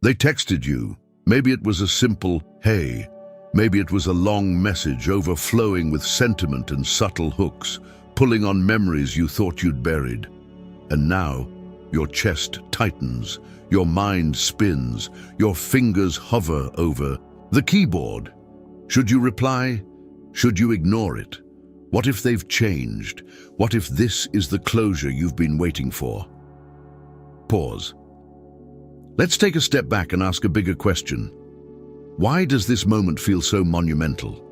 They texted you. Maybe it was a simple, "Hey." Maybe it was a long message overflowing with sentiment and subtle hooks, pulling on memories you thought you'd buried. And now, your chest tightens, your mind spins, your fingers hover over the keyboard. Should you reply? Should you ignore it? What if they've changed? What if this is the closure you've been waiting for? Pause. Let's take a step back and ask a bigger question. Why does this moment feel so monumental?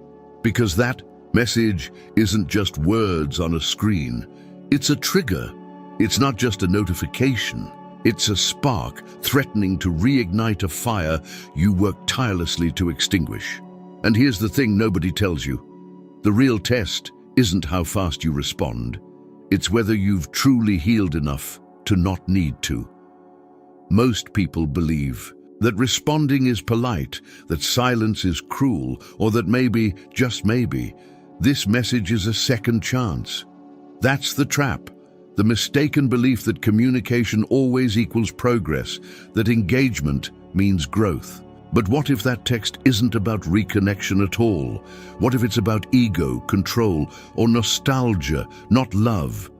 Because that message isn't just words on a screen. It's a trigger. It's not just a notification. It's a spark threatening to reignite a fire you worked tirelessly to extinguish. And here's the thing nobody tells you. The real test isn't how fast you respond. It's whether you've truly healed enough to not need to. Most people believe that responding is polite, that silence is cruel, or that maybe, just maybe, this message is a second chance. That's the trap. The mistaken belief that communication always equals progress, that engagement means growth. But what if that text isn't about reconnection at all? What if it's about ego, control, or nostalgia, not love?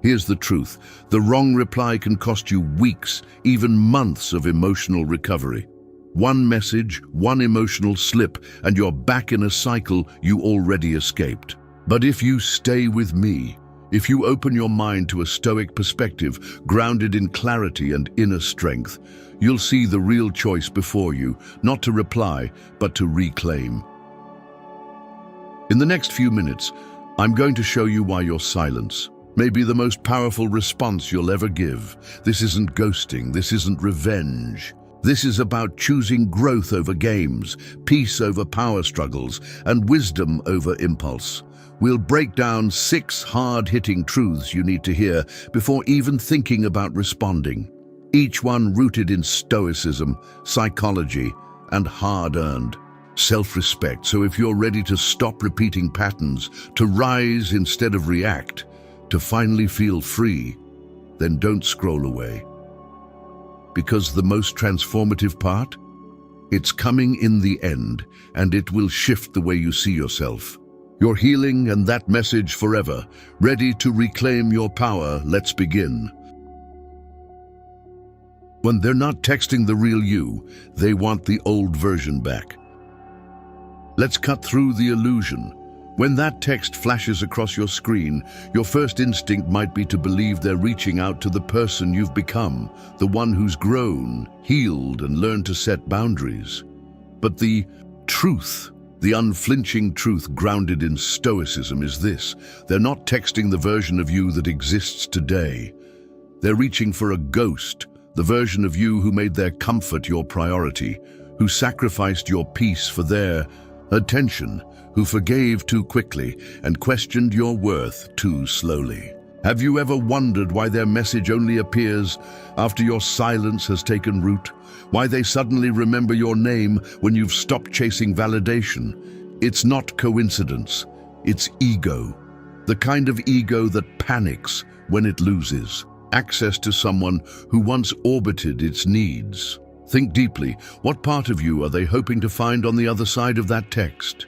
Here's the truth. The wrong reply can cost you weeks, even months of emotional recovery. One message, one emotional slip, and you're back in a cycle you already escaped. But if you stay with me, if you open your mind to a Stoic perspective, grounded in clarity and inner strength, you'll see the real choice before you, not to reply, but to reclaim. In the next few minutes, I'm going to show you why your silence may be the most powerful response you'll ever give. This isn't ghosting, this isn't revenge. This is about choosing growth over games, peace over power struggles, and wisdom over impulse. We'll break down 6 hard-hitting truths you need to hear before even thinking about responding. Each one rooted in stoicism, psychology, and hard-earned self-respect. So if you're ready to stop repeating patterns, to rise instead of react, to finally feel free, then don't scroll away. Because the most transformative part? It's coming in the end, and it will shift the way you see yourself. Your healing and that message forever. Ready to reclaim your power? Let's begin. When they're not texting the real you, they want the old version back. Let's cut through the illusion. When that text flashes across your screen, your first instinct might be to believe they're reaching out to the person you've become, the one who's grown, healed, and learned to set boundaries. But the truth, the unflinching truth grounded in stoicism is this: they're not texting the version of you that exists today. They're reaching for a ghost, the version of you who made their comfort your priority, who sacrificed your peace for their attention, who forgave too quickly and questioned your worth too slowly. Have you ever wondered why their message only appears after your silence has taken root? Why they suddenly remember your name when you've stopped chasing validation? It's not coincidence, it's ego. The kind of ego that panics when it loses access to someone who once orbited its needs. Think deeply. What part of you are they hoping to find on the other side of that text?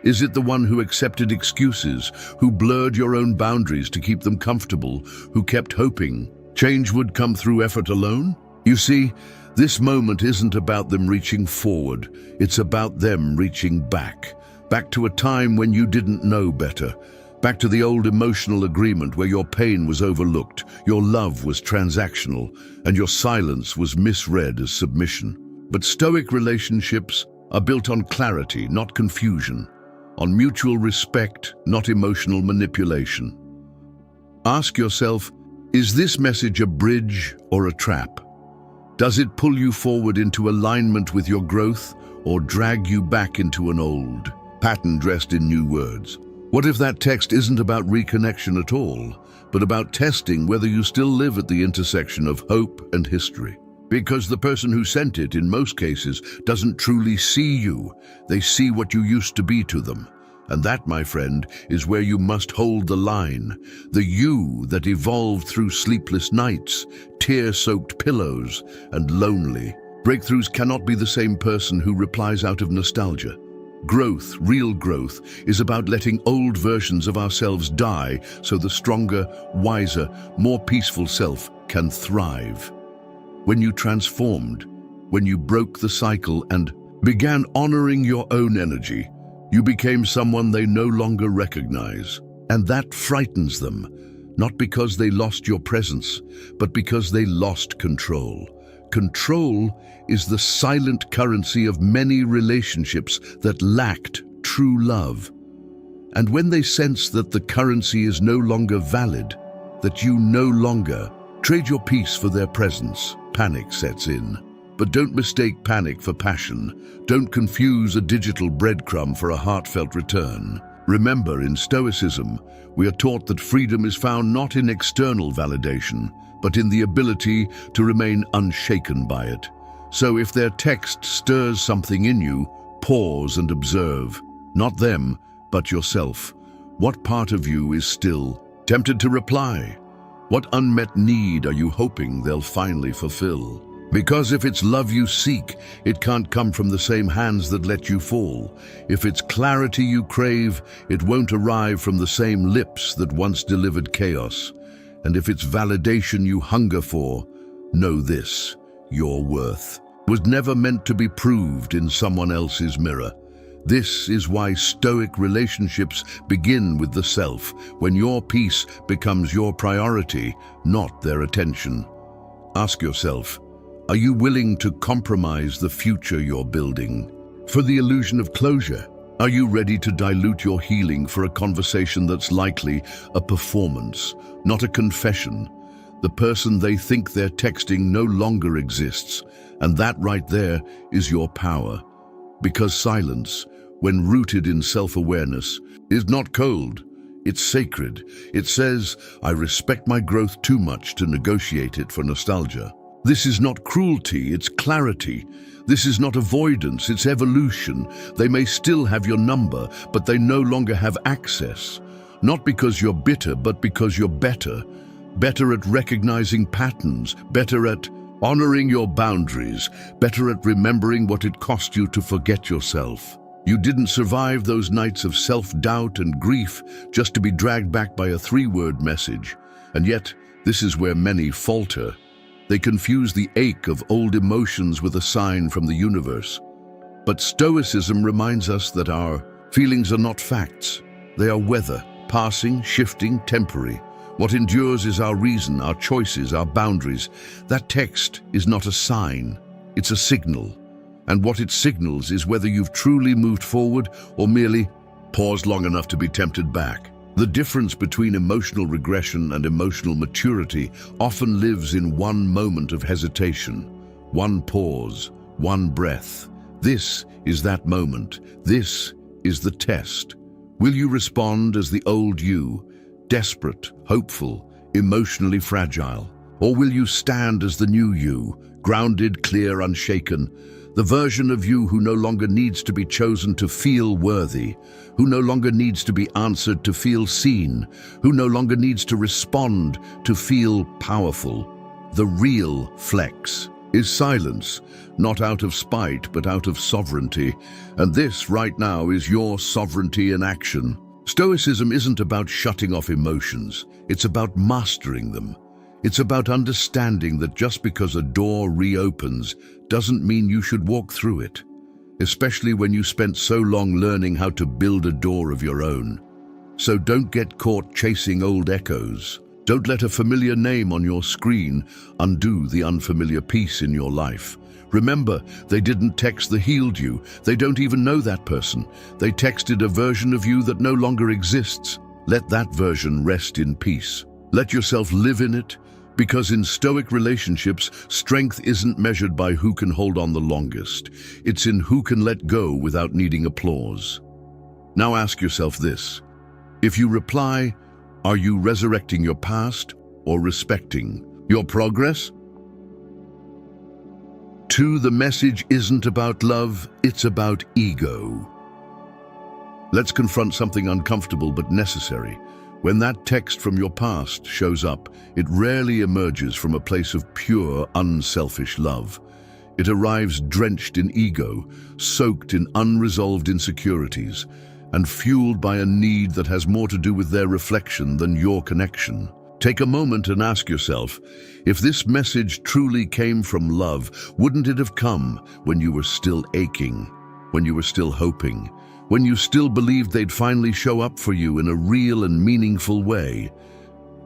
Is it the one who accepted excuses, who blurred your own boundaries to keep them comfortable, who kept hoping change would come through effort alone? You see, this moment isn't about them reaching forward. It's about them reaching back. Back to a time when you didn't know better. Back to the old emotional agreement where your pain was overlooked, your love was transactional, and your silence was misread as submission. But Stoic relationships are built on clarity, not confusion. On mutual respect, not emotional manipulation. Ask yourself, is this message a bridge or a trap? Does it pull you forward into alignment with your growth or drag you back into an old pattern dressed in new words? What if that text isn't about reconnection at all, but about testing whether you still live at the intersection of hope and history? Because the person who sent it, in most cases, doesn't truly see you. They see what you used to be to them. And that, my friend, is where you must hold the line. The you that evolved through sleepless nights, tear-soaked pillows, and lonely Breakthroughs cannot be the same person who replies out of nostalgia. Growth, real growth, is about letting old versions of ourselves die so the stronger, wiser, more peaceful self can thrive. When you transformed, when you broke the cycle and began honoring your own energy, you became someone they no longer recognize. And that frightens them, not because they lost your presence, but because they lost control. Control is the silent currency of many relationships that lacked true love. And when they sense that the currency is no longer valid, that you no longer trade your peace for their presence, panic sets in. But don't mistake panic for passion. Don't confuse a digital breadcrumb for a heartfelt return. Remember, in Stoicism, we are taught that freedom is found not in external validation, but in the ability to remain unshaken by it. So if their text stirs something in you, pause and observe. Not them, but yourself. What part of you is still tempted to reply? What unmet need are you hoping they'll finally fulfill? Because if it's love you seek, it can't come from the same hands that let you fall. If it's clarity you crave, it won't arrive from the same lips that once delivered chaos. And if it's validation you hunger for, know this: your worth was never meant to be proved in someone else's mirror. This is why Stoic relationships begin with the self, when your peace becomes your priority, not their attention. Ask yourself, are you willing to compromise the future you're building for the illusion of closure? Are you ready to dilute your healing for a conversation that's likely a performance, not a confession? The person they think they're texting no longer exists, and that right there is your power. Because silence, when rooted in self-awareness, is not cold, it's sacred. It says, I respect my growth too much to negotiate it for nostalgia. This is not cruelty, it's clarity. This is not avoidance, it's evolution. They may still have your number, but they no longer have access. Not because you're bitter, but because you're better. Better at recognizing patterns, better at honoring your boundaries, better at remembering what it cost you to forget yourself. You didn't survive those nights of self-doubt and grief just to be dragged back by a 3-word message. And yet, this is where many falter. They confuse the ache of old emotions with a sign from the universe. But Stoicism reminds us that our feelings are not facts. They are weather, passing, shifting, temporary. What endures is our reason, our choices, our boundaries. That text is not a sign, it's a signal. And what it signals is whether you've truly moved forward or merely paused long enough to be tempted back. The difference between emotional regression and emotional maturity often lives in one moment of hesitation, one pause, one breath. This is that moment. This is the test. Will you respond as the old you, desperate, hopeful, emotionally fragile? Or will you stand as the new you, grounded, clear, unshaken? The version of you who no longer needs to be chosen to feel worthy, who no longer needs to be answered to feel seen, who no longer needs to respond to feel powerful. The real flex is silence, not out of spite, but out of sovereignty. And this right now is your sovereignty in action. Stoicism isn't about shutting off emotions, it's about mastering them. It's about understanding that just because a door reopens doesn't mean you should walk through it, especially when you spent so long learning how to build a door of your own. So don't get caught chasing old echoes. Don't let a familiar name on your screen undo the unfamiliar peace in your life. Remember, they didn't text the healed you. They don't even know that person. They texted a version of you that no longer exists. Let that version rest in peace. Let yourself live in it. Because in Stoic relationships, strength isn't measured by who can hold on the longest. It's in who can let go without needing applause. Now ask yourself this. If you reply, are you resurrecting your past or respecting your progress? 2, the message isn't about love, it's about ego. Let's confront something uncomfortable but necessary. When that text from your past shows up, it rarely emerges from a place of pure, unselfish love. It arrives drenched in ego, soaked in unresolved insecurities, and fueled by a need that has more to do with their reflection than your connection. Take a moment and ask yourself, if this message truly came from love, wouldn't it have come when you were still aching, when you were still hoping, when you still believed they'd finally show up for you in a real and meaningful way?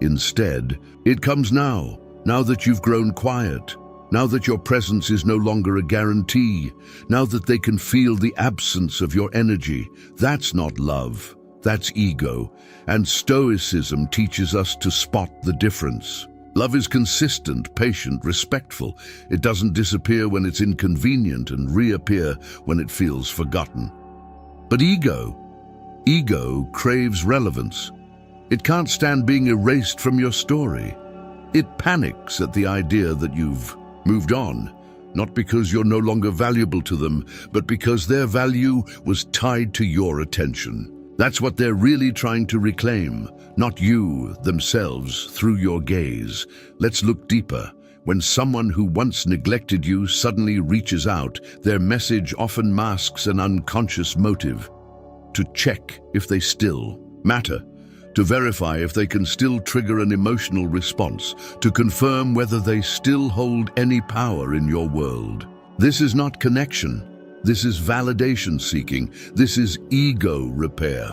Instead, it comes now that you've grown quiet, now that your presence is no longer a guarantee, now that they can feel the absence of your energy. That's not love, that's ego, and Stoicism teaches us to spot the difference. Love is consistent, patient, respectful. It doesn't disappear when it's inconvenient and reappear when it feels forgotten. But ego craves relevance. It can't stand being erased from your story. It panics at the idea that you've moved on, not because you're no longer valuable to them, but because their value was tied to your attention. That's what they're really trying to reclaim, not you, themselves, through your gaze. Let's look deeper. When someone who once neglected you suddenly reaches out, their message often masks an unconscious motive: to check if they still matter, to verify if they can still trigger an emotional response, to confirm whether they still hold any power in your world. This is not connection. This is validation seeking. This is ego repair.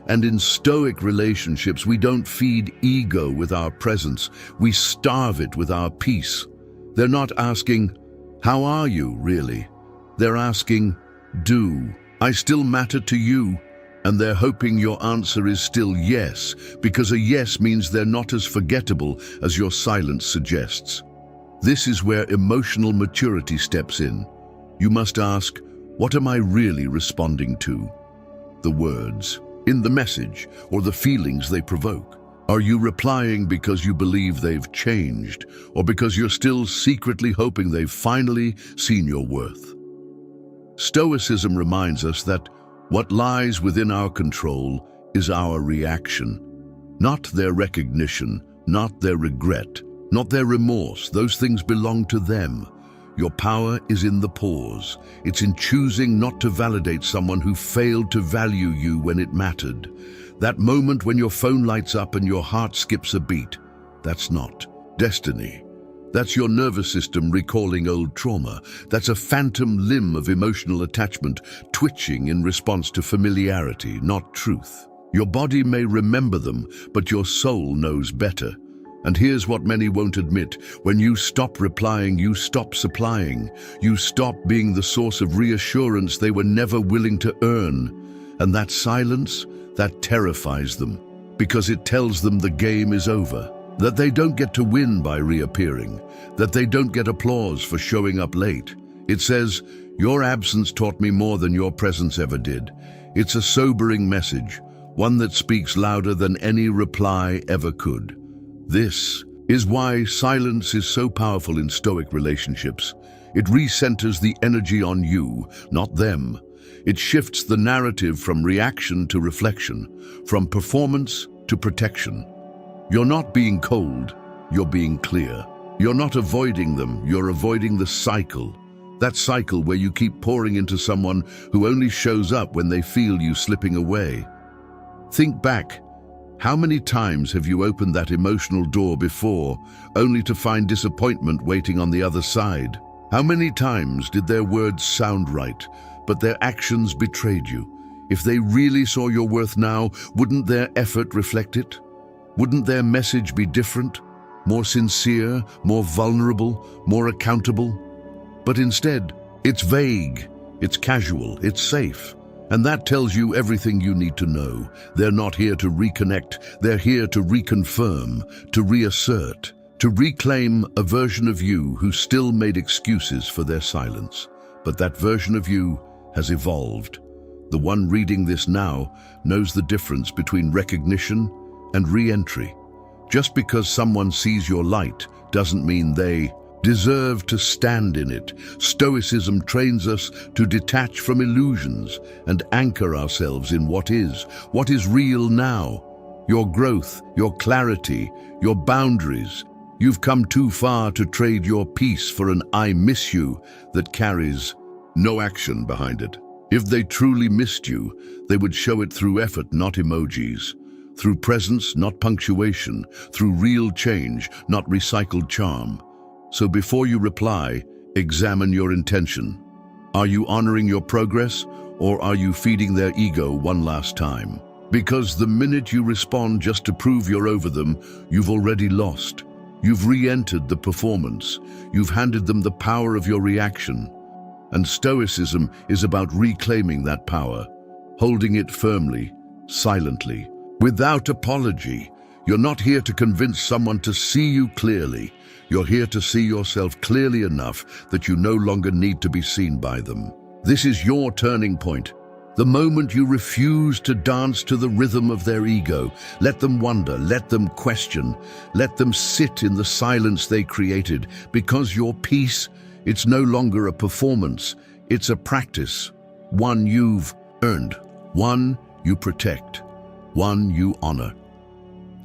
And in Stoic relationships, we don't feed ego with our presence. We starve it with our peace. They're not asking, "How are you, really?" They're asking, "Do I still matter to you?" And they're hoping your answer is still yes, because a yes means they're not as forgettable as your silence suggests. This is where emotional maturity steps in. You must ask, what am I really responding to? The words in the message or the feelings they provoke? Are you replying because you believe they've changed, or because you're still secretly hoping they've finally seen your worth? Stoicism reminds us that what lies within our control is our reaction, not their recognition, not their regret, not their remorse. Those things belong to them. Your power is in the pause. It's in choosing not to validate someone who failed to value you when it mattered. That moment when your phone lights up and your heart skips a beat, that's not destiny. That's your nervous system recalling old trauma. That's a phantom limb of emotional attachment twitching in response to familiarity, not truth. Your body may remember them, but your soul knows better. And here's what many won't admit: when you stop replying, you stop supplying. You stop being the source of reassurance they were never willing to earn. And that silence, that terrifies them, because it tells them the game is over, that they don't get to win by reappearing, that they don't get applause for showing up late. It says, your absence taught me more than your presence ever did. It's a sobering message, one that speaks louder than any reply ever could. This is why silence is so powerful in Stoic relationships. It recenters the energy on you, not them. It shifts the narrative from reaction to reflection, from performance to protection. You're not being cold, you're being clear. You're not avoiding them, you're avoiding the cycle. That cycle where you keep pouring into someone who only shows up when they feel you slipping away. Think back. How many times have you opened that emotional door before, only to find disappointment waiting on the other side? How many times did their words sound right, but their actions betrayed you? If they really saw your worth now, wouldn't their effort reflect it? Wouldn't their message be different, more sincere, more vulnerable, more accountable? But instead, it's vague, it's casual, it's safe. And that tells you everything you need to know. They're not here to reconnect, they're here to reconfirm, to reassert, to reclaim a version of you who still made excuses for their silence. But that version of you has evolved. The one reading this now knows the difference between recognition and re-entry. Just because someone sees your light doesn't mean they deserve to stand in it. Stoicism trains us to detach from illusions and anchor ourselves in what is real now. Your growth, your clarity, your boundaries. You've come too far to trade your peace for an "I miss you" that carries no action behind it. If they truly missed you, they would show it through effort, not emojis. Through presence, not punctuation. Through real change, not recycled charm. So before you reply, examine your intention. Are you honoring your progress, or are you feeding their ego one last time? Because the minute you respond just to prove you're over them, you've already lost. You've re-entered the performance. You've handed them the power of your reaction. And Stoicism is about reclaiming that power, holding it firmly, silently, without apology. You're not here to convince someone to see you clearly. You're here to see yourself clearly enough that you no longer need to be seen by them. This is your turning point. The moment you refuse to dance to the rhythm of their ego, let them wonder, let them question, let them sit in the silence they created, because your peace, it's no longer a performance, it's a practice. One you've earned, one you protect, one you honor.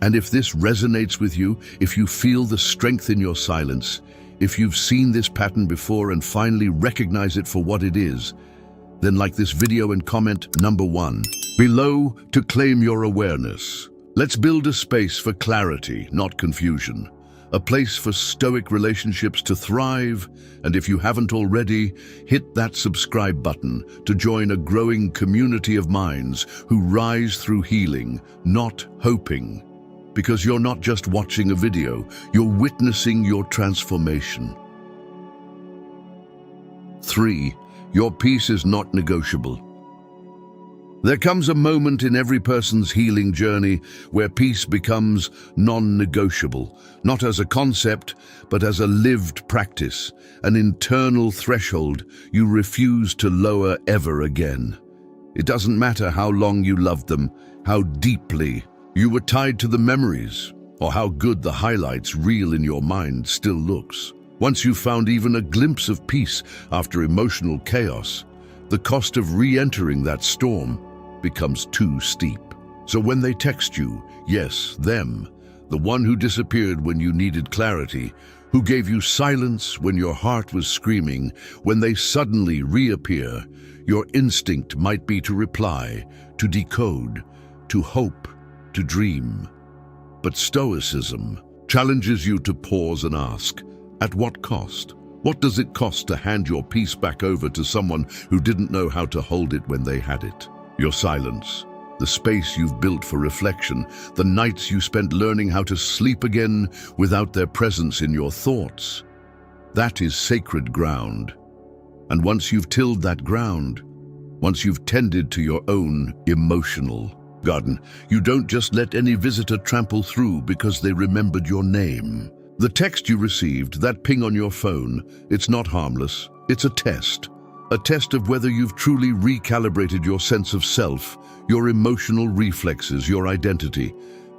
And if this resonates with you, if you feel the strength in your silence, if you've seen this pattern before and finally recognize it for what it is, then like this video and comment number 1 below to claim your awareness. Let's build a space for clarity, not confusion. A place for Stoic relationships to thrive, and if you haven't already, hit that subscribe button to join a growing community of minds who rise through healing, not hoping. Because you're not just watching a video, you're witnessing your transformation. 3. Your peace is not negotiable. There comes a moment in every person's healing journey where peace becomes non-negotiable, not as a concept, but as a lived practice, an internal threshold you refuse to lower ever again. It doesn't matter how long you loved them, how deeply you were tied to the memories, or how good the highlights reel in your mind still looks. Once you've found even a glimpse of peace after emotional chaos, the cost of re-entering that storm becomes too steep. So when they text you, yes, them, the one who disappeared when you needed clarity, who gave you silence when your heart was screaming, when they suddenly reappear, your instinct might be to reply, to decode, to hope, to dream. But Stoicism challenges you to pause and ask, at what cost? What does it cost to hand your peace back over to someone who didn't know how to hold it when they had it? Your silence, the space you've built for reflection, the nights you spent learning how to sleep again without their presence in your thoughts. That is sacred ground. And once you've tilled that ground, once you've tended to your own emotional garden, you don't just let any visitor trample through because they remembered your name. The text you received, that ping on your phone, it's not harmless. It's a test of whether you've truly recalibrated your sense of self, your emotional reflexes, your identity.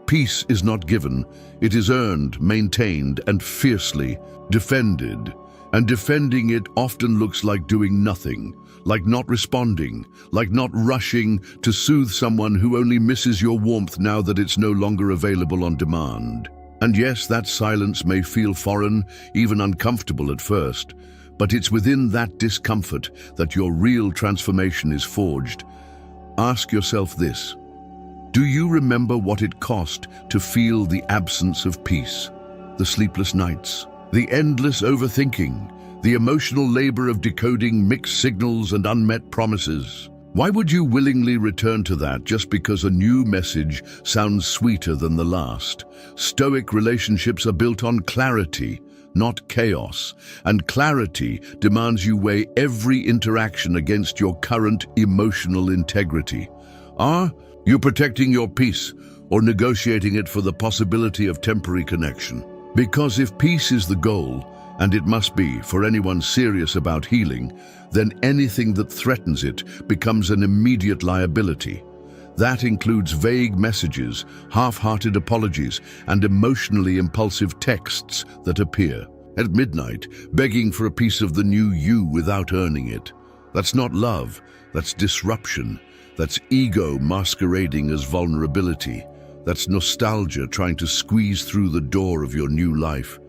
Peace is not given. It is earned, maintained, and fiercely defended. And defending it often looks like doing nothing, like not responding, like not rushing to soothe someone who only misses your warmth now that it's no longer available on demand. And yes, that silence may feel foreign, even uncomfortable at first, but it's within that discomfort that your real transformation is forged. Ask yourself this: do you remember what it cost to feel the absence of peace? The sleepless nights, the endless overthinking, the emotional labor of decoding mixed signals and unmet promises. Why would you willingly return to that just because a new message sounds sweeter than the last? Stoic relationships are built on clarity, not chaos, and clarity demands you weigh every interaction against your current emotional integrity. Are you protecting your peace or negotiating it for the possibility of temporary connection? Because if peace is the goal, and it must be for anyone serious about healing, then anything that threatens it becomes an immediate liability. That includes vague messages, half-hearted apologies, and emotionally impulsive texts that appear at midnight, begging for a piece of the new you without earning it. That's not love, that's disruption. That's ego masquerading as vulnerability. That's nostalgia trying to squeeze through the door of your new life.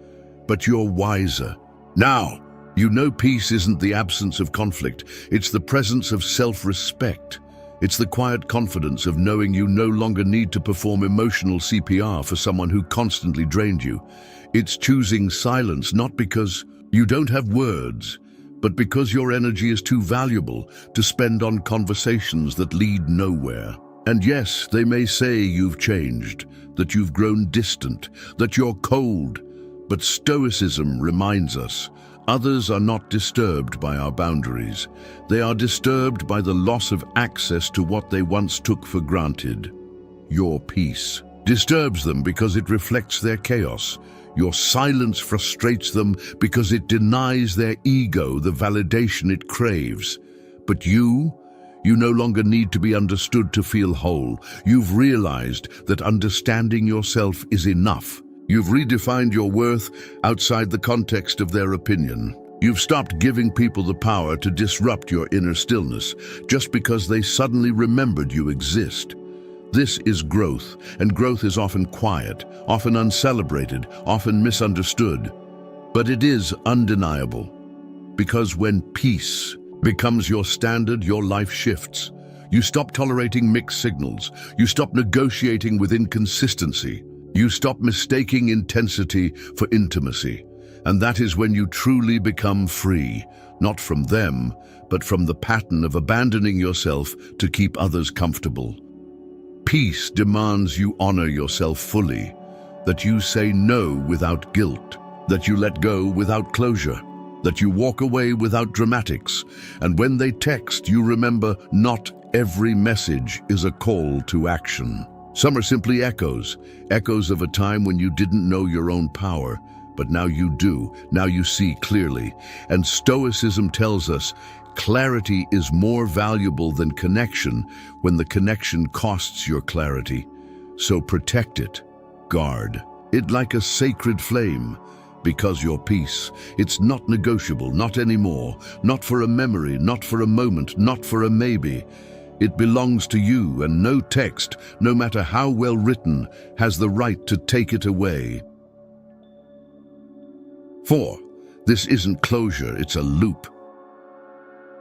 but you're wiser. Now, you know peace isn't the absence of conflict, it's the presence of self-respect. It's the quiet confidence of knowing you no longer need to perform emotional CPR for someone who constantly drained you. It's choosing silence not because you don't have words, but because your energy is too valuable to spend on conversations that lead nowhere. And yes, they may say you've changed, that you've grown distant, that you're cold, but Stoicism reminds us others are not disturbed by our boundaries. They are disturbed by the loss of access to what they once took for granted. Your peace disturbs them because it reflects their chaos. Your silence frustrates them because it denies their ego the validation it craves. But you no longer need to be understood to feel whole. You've realized that understanding yourself is enough. You've redefined your worth outside the context of their opinion. You've stopped giving people the power to disrupt your inner stillness just because they suddenly remembered you exist. This is growth, and growth is often quiet, often uncelebrated, often misunderstood. But it is undeniable, because when peace becomes your standard, your life shifts. You stop tolerating mixed signals. You stop negotiating with inconsistency. You stop mistaking intensity for intimacy. And that is when you truly become free, not from them, but from the pattern of abandoning yourself to keep others comfortable. Peace demands you honor yourself fully, that you say no without guilt, that you let go without closure, that you walk away without dramatics, and when they text, you remember not every message is a call to action. Some are simply echoes of a time when you didn't know your own power, but now you do, now you see clearly. And Stoicism tells us clarity is more valuable than connection when the connection costs your clarity. So protect it, guard it like a sacred flame, because your peace, it's not negotiable, not anymore, not for a memory, not for a moment, not for a maybe. It belongs to you, and no text, no matter how well written, has the right to take it away. 4. This isn't closure, it's a loop.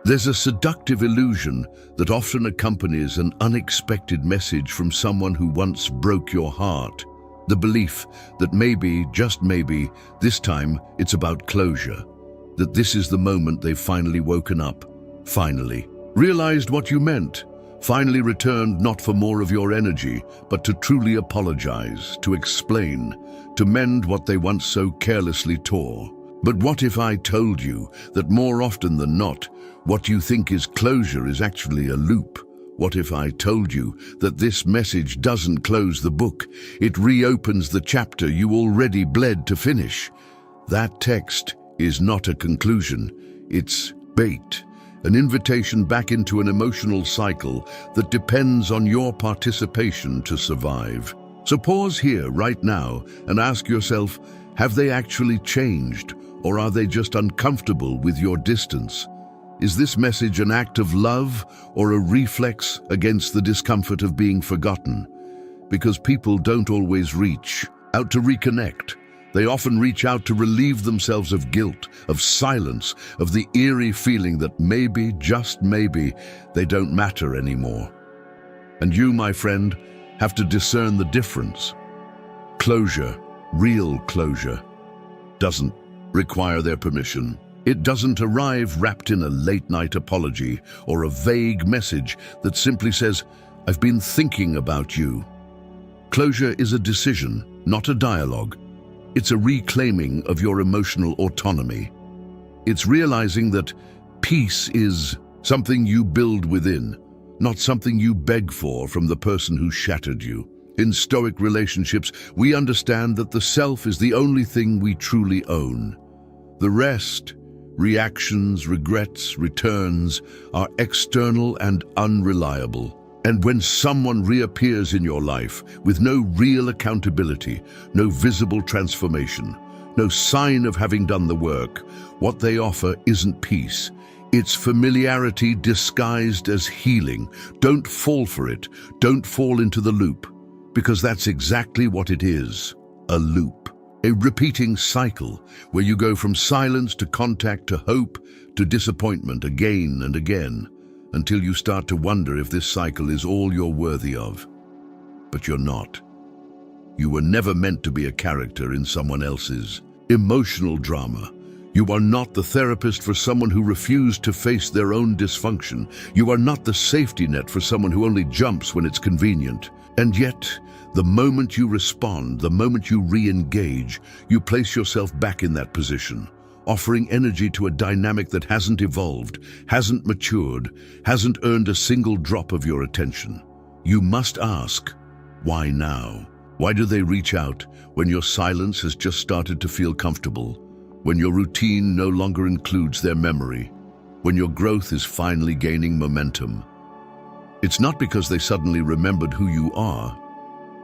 There's a seductive illusion that often accompanies an unexpected message from someone who once broke your heart. The belief that maybe, just maybe, this time it's about closure. That this is the moment they've finally woken up, finally realized what you meant, finally returned not for more of your energy, but to truly apologize, to explain, to mend what they once so carelessly tore. But what if I told you that more often than not, what you think is closure is actually a loop? What if I told you that this message doesn't close the book, it reopens the chapter you already bled to finish? That text is not a conclusion, it's bait. An invitation back into an emotional cycle that depends on your participation to survive. So pause here right now and ask yourself, have they actually changed, or are they just uncomfortable with your distance? Is this message an act of love or a reflex against the discomfort of being forgotten? Because people don't always reach out to reconnect. They often reach out to relieve themselves of guilt, of silence, of the eerie feeling that maybe, just maybe, they don't matter anymore. And you, my friend, have to discern the difference. Closure, real closure, doesn't require their permission. It doesn't arrive wrapped in a late-night apology or a vague message that simply says, "I've been thinking about you." Closure is a decision, not a dialogue. It's a reclaiming of your emotional autonomy. It's realizing that peace is something you build within, not something you beg for from the person who shattered you. In Stoic relationships, we understand that the self is the only thing we truly own. The rest, reactions, regrets, returns, are external and unreliable. And when someone reappears in your life with no real accountability, no visible transformation, no sign of having done the work, what they offer isn't peace. It's familiarity disguised as healing. Don't fall for it. Don't fall into the loop, because that's exactly what it is, a loop. A repeating cycle where you go from silence to contact to hope to disappointment again and again, until you start to wonder if this cycle is all you're worthy of. But you're not. You were never meant to be a character in someone else's emotional drama. You are not the therapist for someone who refused to face their own dysfunction. You are not the safety net for someone who only jumps when it's convenient. And yet, the moment you respond, the moment you re-engage, you place yourself back in that position, offering energy to a dynamic that hasn't evolved, hasn't matured, hasn't earned a single drop of your attention. You must ask, why now? Why do they reach out when your silence has just started to feel comfortable? When your routine no longer includes their memory? When your growth is finally gaining momentum? It's not because they suddenly remembered who you are.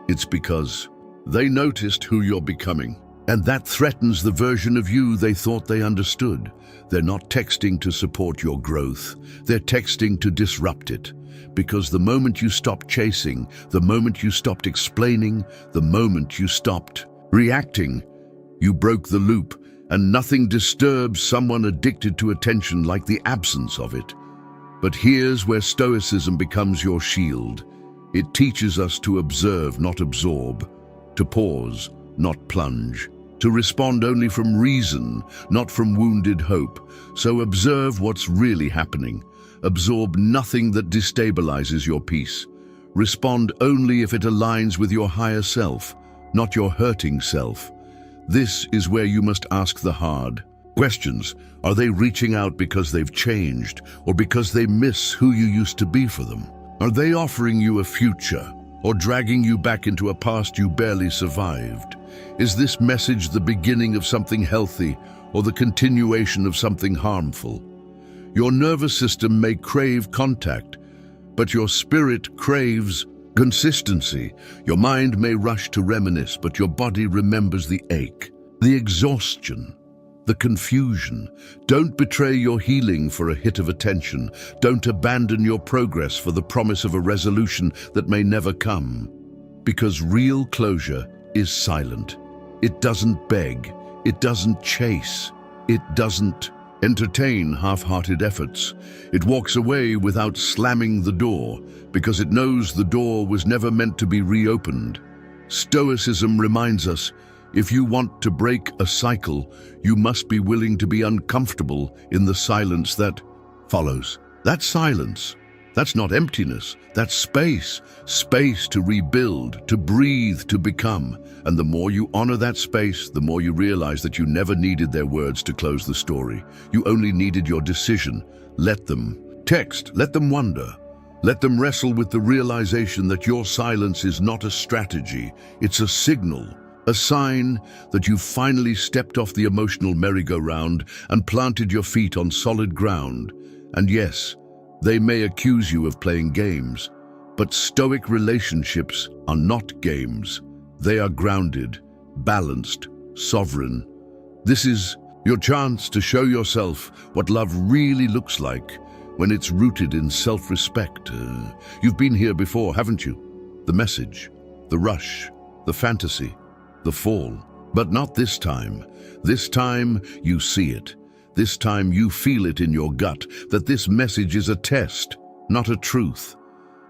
It's because they noticed who you're becoming. And that threatens the version of you they thought they understood. They're not texting to support your growth. They're texting to disrupt it. Because the moment you stopped chasing, the moment you stopped explaining, the moment you stopped reacting, you broke the loop, and nothing disturbs someone addicted to attention like the absence of it. But here's where Stoicism becomes your shield. It teaches us to observe, not absorb, to pause, not plunge, to respond only from reason, not from wounded hope. So observe what's really happening. Absorb nothing that destabilizes your peace. Respond only if it aligns with your higher self, not your hurting self. This is where you must ask the hard questions. Are they reaching out because they've changed, or because they miss who you used to be for them? Are they offering you a future, or dragging you back into a past you barely survived? Is this message the beginning of something healthy, or the continuation of something harmful? Your nervous system may crave contact, but your spirit craves consistency. Your mind may rush to reminisce, but your body remembers the ache, the exhaustion, the confusion. Don't betray your healing for a hit of attention. Don't abandon your progress for the promise of a resolution that may never come. Because real closure is silent. It doesn't beg. It doesn't chase. It doesn't entertain half-hearted efforts. It walks away without slamming the door, because it knows the door was never meant to be reopened. Stoicism reminds us, if you want to break a cycle, you must be willing to be uncomfortable in the silence that follows. That silence, that's not emptiness, that's space. Space to rebuild, to breathe, to become. And the more you honor that space, the more you realize that you never needed their words to close the story. You only needed your decision. Let them text, let them wonder. Let them wrestle with the realization that your silence is not a strategy, it's a signal. A sign that you've finally stepped off the emotional merry-go-round and planted your feet on solid ground. And yes, they may accuse you of playing games, but Stoic relationships are not games. They are grounded, balanced, sovereign. This is your chance to show yourself what love really looks like when it's rooted in self-respect. You've been here before, haven't you? The message, the rush, the fantasy, the fall. But not this time. This time you see it. This time you feel it in your gut, that this message is a test, not a truth.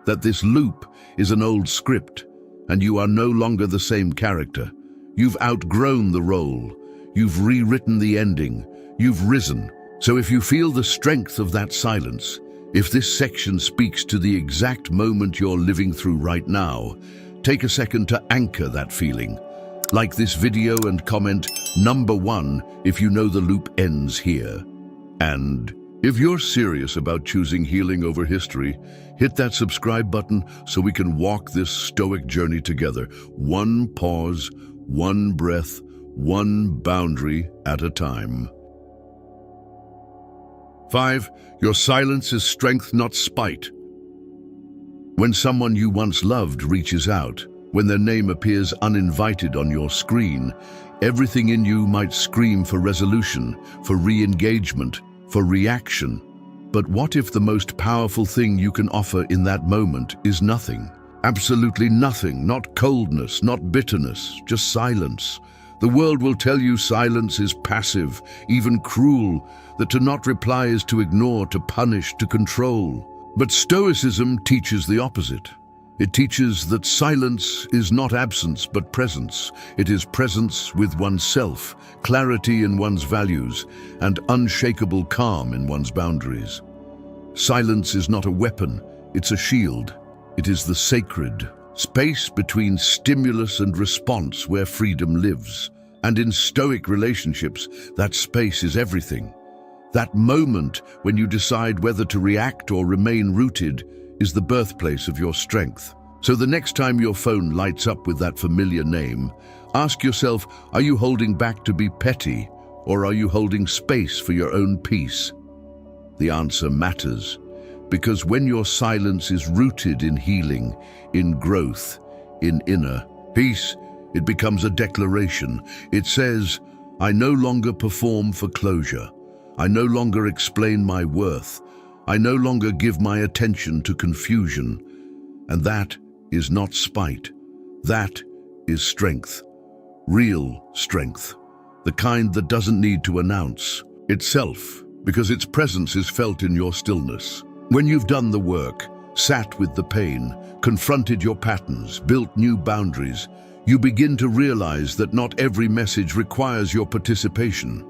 That this loop is an old script, and you are no longer the same character. You've outgrown the role. You've rewritten the ending. You've risen. So if you feel the strength of that silence, if this section speaks to the exact moment you're living through right now, take a second to anchor that feeling. Like this video and comment number 1 if you know the loop ends here. And if you're serious about choosing healing over history, hit that subscribe button so we can walk this stoic journey together. One pause, one breath, one boundary at a time. 5. Your silence is strength, not spite. When someone you once loved reaches out, when their name appears uninvited on your screen, everything in you might scream for resolution, for re-engagement, for reaction. But what if the most powerful thing you can offer in that moment is nothing? Absolutely nothing, not coldness, not bitterness, just silence. The world will tell you silence is passive, even cruel, that to not reply is to ignore, to punish, to control. But Stoicism teaches the opposite. It teaches that silence is not absence but presence. It is presence with oneself, clarity in one's values, and unshakable calm in one's boundaries. Silence is not a weapon, it's a shield. It is the sacred space between stimulus and response where freedom lives. And in Stoic relationships, that space is everything. That moment when you decide whether to react or remain rooted is the birthplace of your strength. So the next time your phone lights up with that familiar name, ask yourself, are you holding back to be petty, or are you holding space for your own peace? The answer matters, because when your silence is rooted in healing, in growth, in inner peace, it becomes a declaration. It says, I no longer perform for closure. I no longer explain my worth. I no longer give my attention to confusion. And that is not spite. That is strength. Real strength. The kind that doesn't need to announce itself, because its presence is felt in your stillness. When you've done the work, sat with the pain, confronted your patterns, built new boundaries, you begin to realize that not every message requires your participation.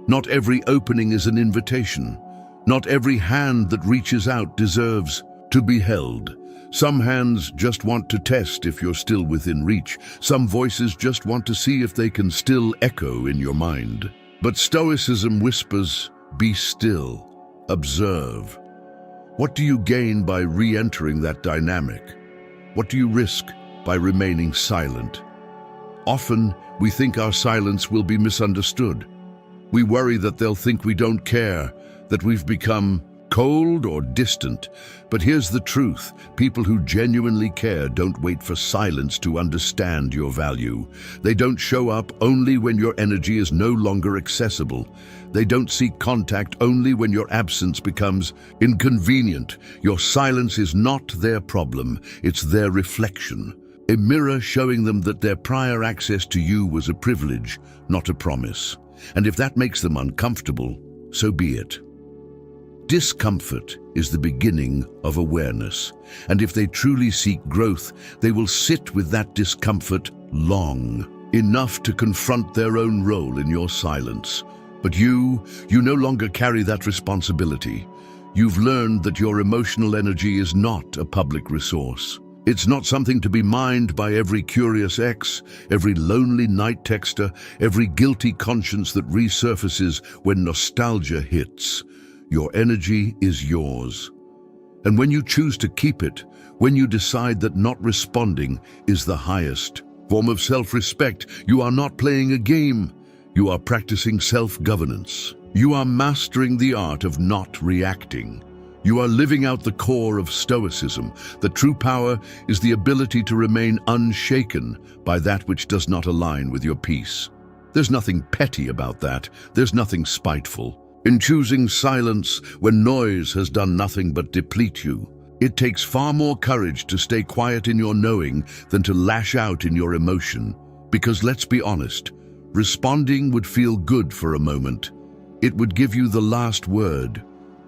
Not every opening is an invitation. Not every hand that reaches out deserves to be held. Some hands just want to test if you're still within reach. Some voices just want to see if they can still echo in your mind. But Stoicism whispers, be still, observe. What do you gain by re-entering that dynamic? What do you risk by remaining silent? Often, we think our silence will be misunderstood. We worry that they'll think we don't care, that we've become cold or distant. But here's the truth. People who genuinely care don't wait for silence to understand your value. They don't show up only when your energy is no longer accessible. They don't seek contact only when your absence becomes inconvenient. Your silence is not their problem, it's their reflection. A mirror showing them that their prior access to you was a privilege, not a promise. And if that makes them uncomfortable, so be it. Discomfort is the beginning of awareness, and if they truly seek growth, they will sit with that discomfort long, enough to confront their own role in your silence. But you no longer carry that responsibility. You've learned that your emotional energy is not a public resource. It's not something to be mined by every curious ex, every lonely night texter, every guilty conscience that resurfaces when nostalgia hits. Your energy is yours. And when you choose to keep it, when you decide that not responding is the highest form of self-respect, you are not playing a game. You are practicing self-governance. You are mastering the art of not reacting. You are living out the core of Stoicism. The true power is the ability to remain unshaken by that which does not align with your peace. There's nothing petty about that. There's nothing spiteful. In choosing silence when noise has done nothing but deplete you, it takes far more courage to stay quiet in your knowing than to lash out in your emotion. Because let's be honest, responding would feel good for a moment. It would give you the last word.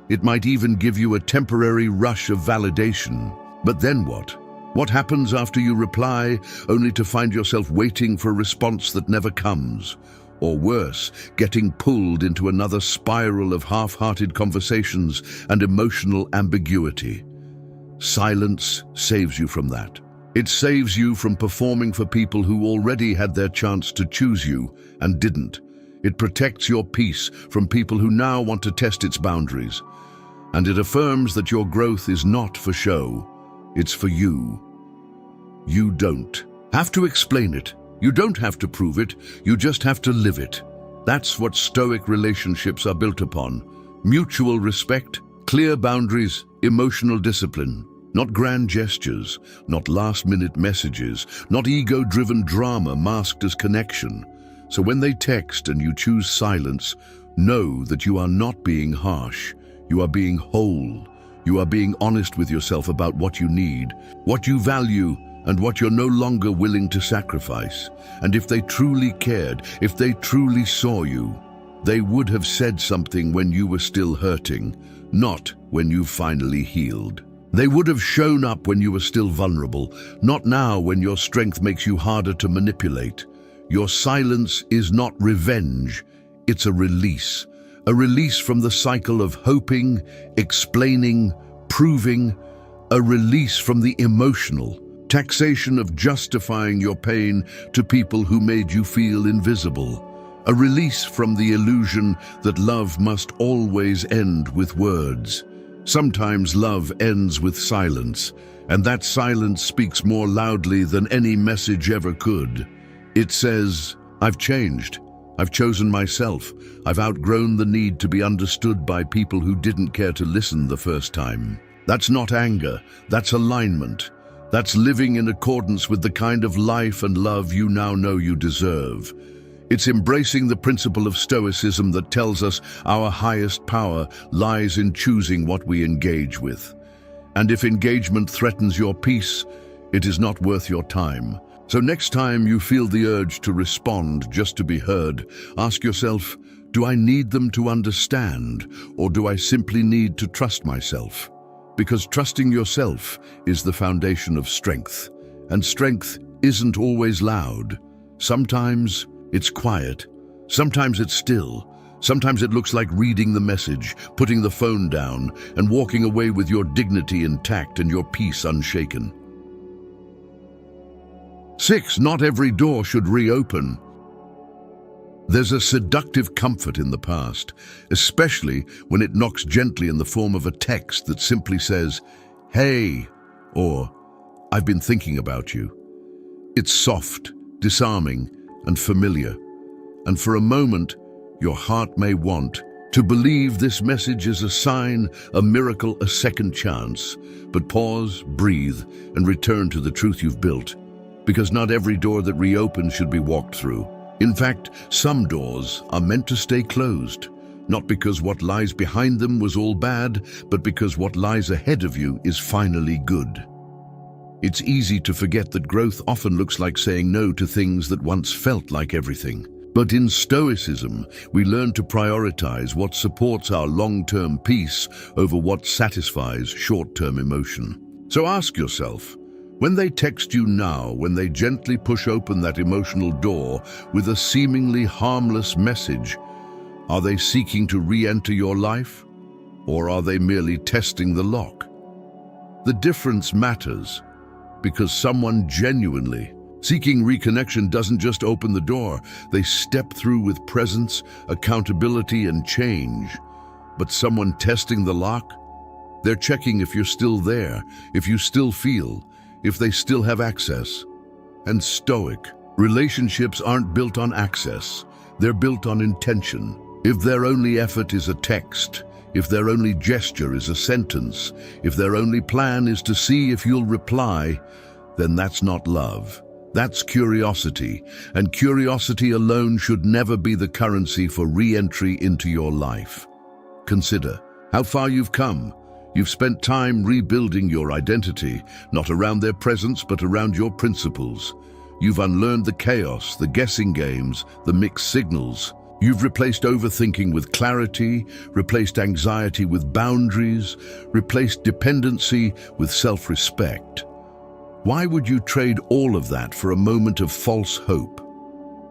It might even give you a temporary rush of validation. But then what? What happens after you reply, only to find yourself waiting for a response that never comes? Or worse, getting pulled into another spiral of half-hearted conversations and emotional ambiguity. Silence saves you from that. It saves you from performing for people who already had their chance to choose you and didn't. It protects your peace from people who now want to test its boundaries. And it affirms that your growth is not for show, it's for you. You don't have to explain it. You don't have to prove it, you just have to live it. That's what Stoic relationships are built upon. Mutual respect, clear boundaries, emotional discipline. Not grand gestures, not last-minute messages, not ego-driven drama masked as connection. So when they text and you choose silence, know that you are not being harsh. You are being whole. You are being honest with yourself about what you need, what you value, and what you're no longer willing to sacrifice. And if they truly cared, if they truly saw you, they would have said something when you were still hurting, not when you finally healed. They would have shown up when you were still vulnerable, not now when your strength makes you harder to manipulate. Your silence is not revenge, it's a release from the cycle of hoping, explaining, proving, a release from the emotional taxation of justifying your pain to people who made you feel invisible. A release from the illusion that love must always end with words. Sometimes love ends with silence, and that silence speaks more loudly than any message ever could. It says, "I've changed. I've chosen myself. I've outgrown the need to be understood by people who didn't care to listen the first time." That's not anger, that's alignment. That's living in accordance with the kind of life and love you now know you deserve. It's embracing the principle of Stoicism that tells us our highest power lies in choosing what we engage with. And if engagement threatens your peace, it is not worth your time. So next time you feel the urge to respond just to be heard, ask yourself, do I need them to understand, or do I simply need to trust myself? Because trusting yourself is the foundation of strength. And strength isn't always loud. Sometimes it's quiet. Sometimes it's still. Sometimes it looks like reading the message, putting the phone down, and walking away with your dignity intact and your peace unshaken. 6. Not every door should reopen. There's a seductive comfort in the past, especially when it knocks gently in the form of a text that simply says, "Hey," or "I've been thinking about you." It's soft, disarming, and familiar. And for a moment, your heart may want to believe this message is a sign, a miracle, a second chance. But pause, breathe, and return to the truth you've built. Because not every door that reopens should be walked through. In fact, some doors are meant to stay closed, not because what lies behind them was all bad, but because what lies ahead of you is finally good. It's easy to forget that growth often looks like saying no to things that once felt like everything. But in Stoicism, we learn to prioritize what supports our long-term peace over what satisfies short-term emotion. So ask yourself, when they text you now, when they gently push open that emotional door with a seemingly harmless message, are they seeking to re-enter your life? Or are they merely testing the lock? The difference matters, because someone genuinely seeking reconnection doesn't just open the door, they step through with presence, accountability, and change. But someone testing the lock, they're checking if you're still there, if you still feel, if they still have access. And Stoic relationships aren't built on access, they're built on intention. If their only effort is a text, if their only gesture is a sentence, if their only plan is to see if you'll reply, then that's not love. That's curiosity, and curiosity alone should never be the currency for re-entry into your life. Consider how far you've come. You've spent time rebuilding your identity, not around their presence, but around your principles. You've unlearned the chaos, the guessing games, the mixed signals. You've replaced overthinking with clarity, replaced anxiety with boundaries, replaced dependency with self-respect. Why would you trade all of that for a moment of false hope?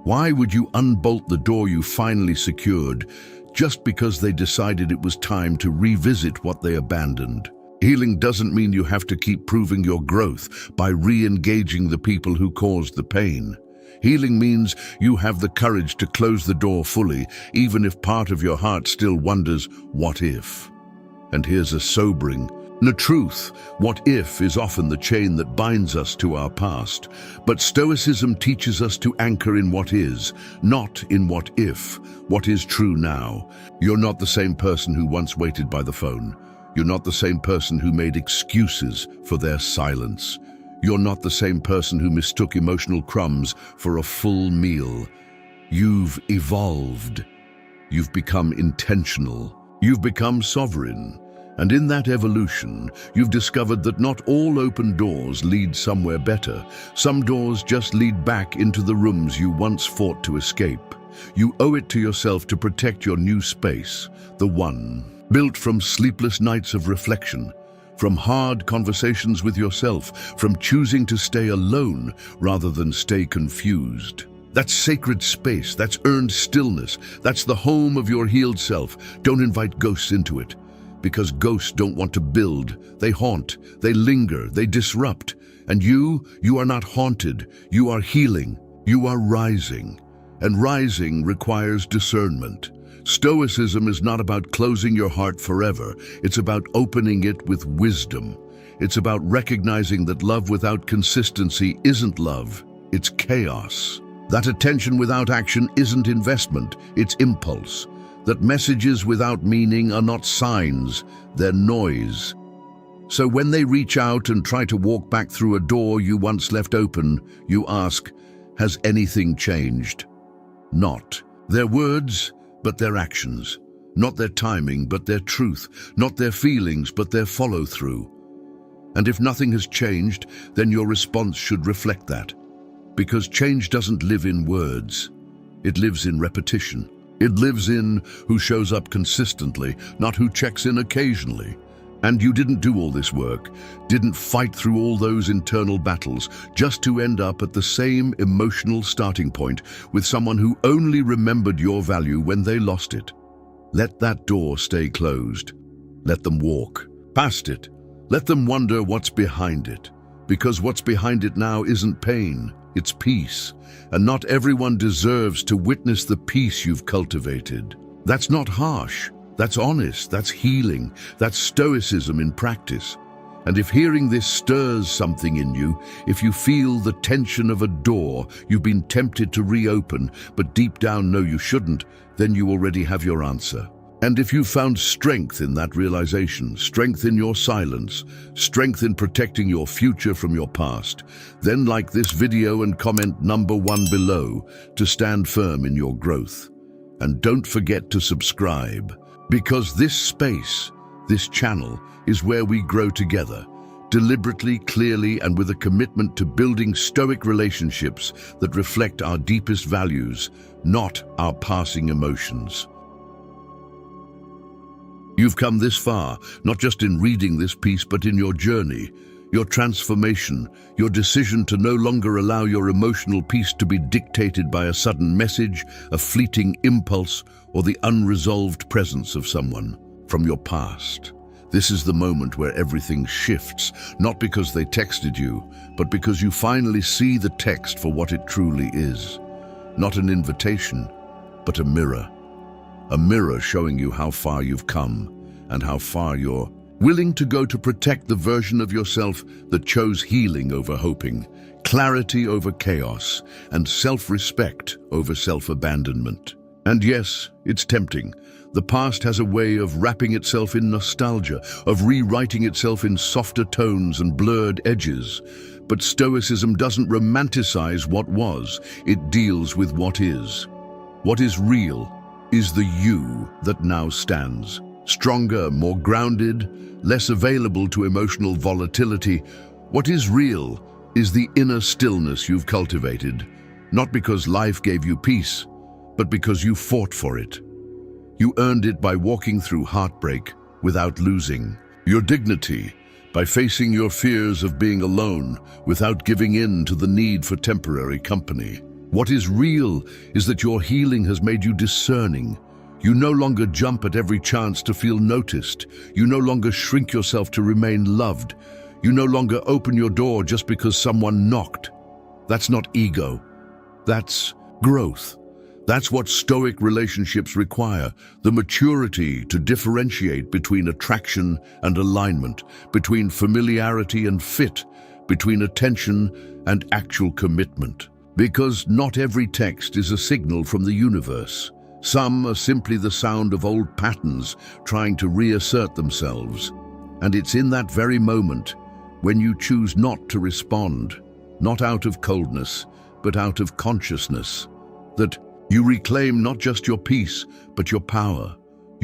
Why would you unbolt the door you finally secured just because they decided it was time to revisit what they abandoned? Healing doesn't mean you have to keep proving your growth by re-engaging the people who caused the pain. Healing means you have the courage to close the door fully, even if part of your heart still wonders, what if? And here's a sobering truth. What if is often the chain that binds us to our past. But Stoicism teaches us to anchor in what is, not in what if, what is true now. You're not the same person who once waited by the phone. You're not the same person who made excuses for their silence. You're not the same person who mistook emotional crumbs for a full meal. You've evolved. You've become intentional. You've become sovereign. And in that evolution, you've discovered that not all open doors lead somewhere better. Some doors just lead back into the rooms you once fought to escape. You owe it to yourself to protect your new space, the one built from sleepless nights of reflection, from hard conversations with yourself, from choosing to stay alone rather than stay confused. That's sacred space, that's earned stillness, that's the home of your healed self. Don't invite ghosts into it, because ghosts don't want to build. They haunt, they linger, they disrupt. And you are not haunted, you are healing, you are rising. And rising requires discernment. Stoicism is not about closing your heart forever. It's about opening it with wisdom. It's about recognizing that love without consistency isn't love, it's chaos. That attention without action isn't investment, it's impulse. That messages without meaning are not signs, they're noise. So when they reach out and try to walk back through a door you once left open, you ask, has anything changed? Not their words, but their actions. Not their timing, but their truth. Not their feelings, but their follow-through. And if nothing has changed, then your response should reflect that. Because change doesn't live in words. It lives in repetition. It lives in who shows up consistently, not who checks in occasionally. And you didn't do all this work, didn't fight through all those internal battles, just to end up at the same emotional starting point with someone who only remembered your value when they lost it. Let that door stay closed. Let them walk past it. Let them wonder what's behind it. Because what's behind it now isn't pain, it's peace. And not everyone deserves to witness the peace you've cultivated. That's not harsh. That's honest, that's healing, that's stoicism in practice. And if hearing this stirs something in you, if you feel the tension of a door you've been tempted to reopen, but deep down know you shouldn't, then you already have your answer. And if you found strength in that realization, strength in your silence, strength in protecting your future from your past, then like this video and comment number 1 below to stand firm in your growth. And don't forget to subscribe. Because this space, this channel, is where we grow together, deliberately, clearly, and with a commitment to building stoic relationships that reflect our deepest values, not our passing emotions. You've come this far, not just in reading this piece, but in your journey, your transformation, your decision to no longer allow your emotional peace to be dictated by a sudden message, a fleeting impulse, or the unresolved presence of someone from your past. This is the moment where everything shifts, not because they texted you, but because you finally see the text for what it truly is. Not an invitation, but a mirror. A mirror showing you how far you've come and how far you're willing to go to protect the version of yourself that chose healing over hoping, clarity over chaos, and self-respect over self-abandonment. And yes, it's tempting. The past has a way of wrapping itself in nostalgia, of rewriting itself in softer tones and blurred edges. But Stoicism doesn't romanticize what was, it deals with what is. What is real is the you that now stands. Stronger, more grounded, less available to emotional volatility. What is real is the inner stillness you've cultivated, not because life gave you peace, but because you fought for it. You earned it by walking through heartbreak without losing your dignity, by facing your fears of being alone without giving in to the need for temporary company. What is real is that your healing has made you discerning. You no longer jump at every chance to feel noticed. You no longer shrink yourself to remain loved. You no longer open your door just because someone knocked. That's not ego. That's growth. That's what stoic relationships require, the maturity to differentiate between attraction and alignment, between familiarity and fit, between attention and actual commitment. Because not every text is a signal from the universe. Some are simply the sound of old patterns trying to reassert themselves. And it's in that very moment, when you choose not to respond, not out of coldness, but out of consciousness, that you reclaim not just your peace, but your power,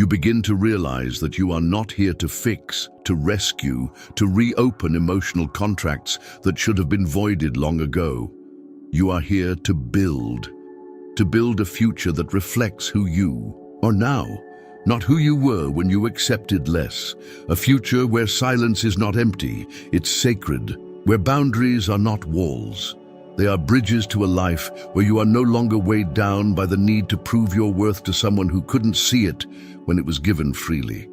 You begin to realize that you are not here to fix, to rescue, to reopen emotional contracts that should have been voided long ago. You are here to build a future that reflects who you are now, not who you were when you accepted less. A future where silence is not empty, it's sacred, where boundaries are not walls. They are bridges to a life where you are no longer weighed down by the need to prove your worth to someone who couldn't see it when it was given freely.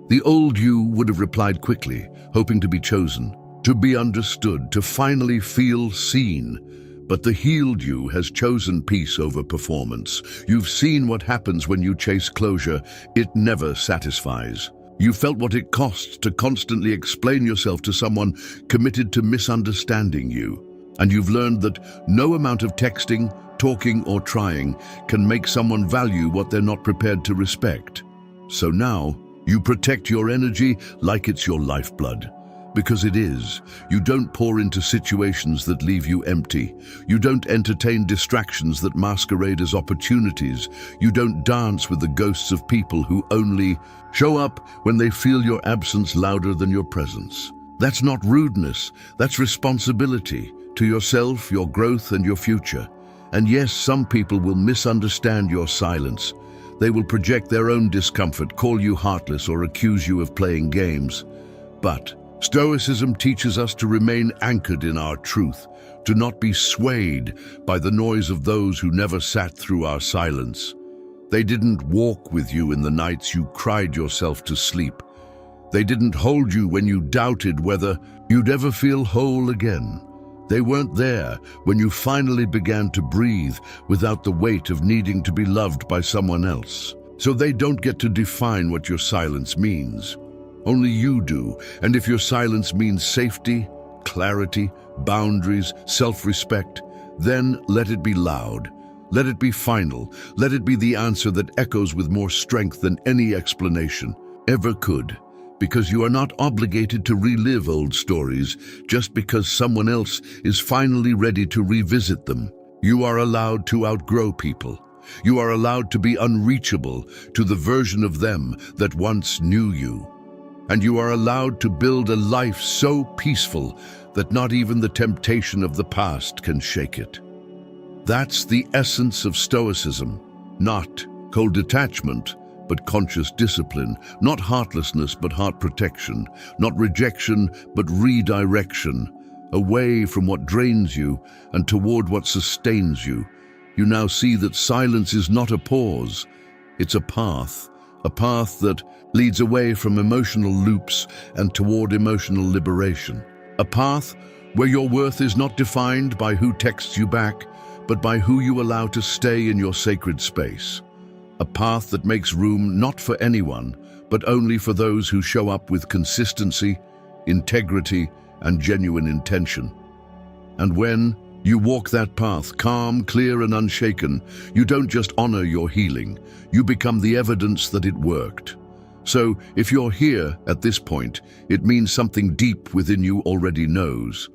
The old you would have replied quickly, hoping to be chosen, to be understood, to finally feel seen. But the healed you has chosen peace over performance. You've seen what happens when you chase closure. It never satisfies. You felt what it costs to constantly explain yourself to someone committed to misunderstanding you. And you've learned that no amount of texting, talking, or trying can make someone value what they're not prepared to respect. So now, you protect your energy like it's your lifeblood. Because it is. You don't pour into situations that leave you empty. You don't entertain distractions that masquerade as opportunities. You don't dance with the ghosts of people who only show up when they feel your absence louder than your presence. That's not rudeness, that's responsibility to yourself, your growth, and your future. And yes, some people will misunderstand your silence. They will project their own discomfort, call you heartless, or accuse you of playing games. But Stoicism teaches us to remain anchored in our truth, to not be swayed by the noise of those who never sat through our silence. They didn't walk with you in the nights you cried yourself to sleep. They didn't hold you when you doubted whether you'd ever feel whole again. They weren't there when you finally began to breathe without the weight of needing to be loved by someone else. So they don't get to define what your silence means. Only you do, and if your silence means safety, clarity, boundaries, self-respect, then let it be loud. Let it be final. Let it be the answer that echoes with more strength than any explanation ever could. Because you are not obligated to relive old stories just because someone else is finally ready to revisit them. You are allowed to outgrow people. You are allowed to be unreachable to the version of them that once knew you. And you are allowed to build a life so peaceful that not even the temptation of the past can shake it. That's the essence of Stoicism, not cold detachment, but conscious discipline, not heartlessness, but heart protection, not rejection, but redirection, away from what drains you and toward what sustains you. You now see that silence is not a pause, it's a path that leads away from emotional loops and toward emotional liberation. A path where your worth is not defined by who texts you back, but by who you allow to stay in your sacred space. A path that makes room not for anyone, but only for those who show up with consistency, integrity, and genuine intention. And when you walk that path, calm, clear, and unshaken, you don't just honor your healing, you become the evidence that it worked. So, if you're here at this point, it means something deep within you already knows.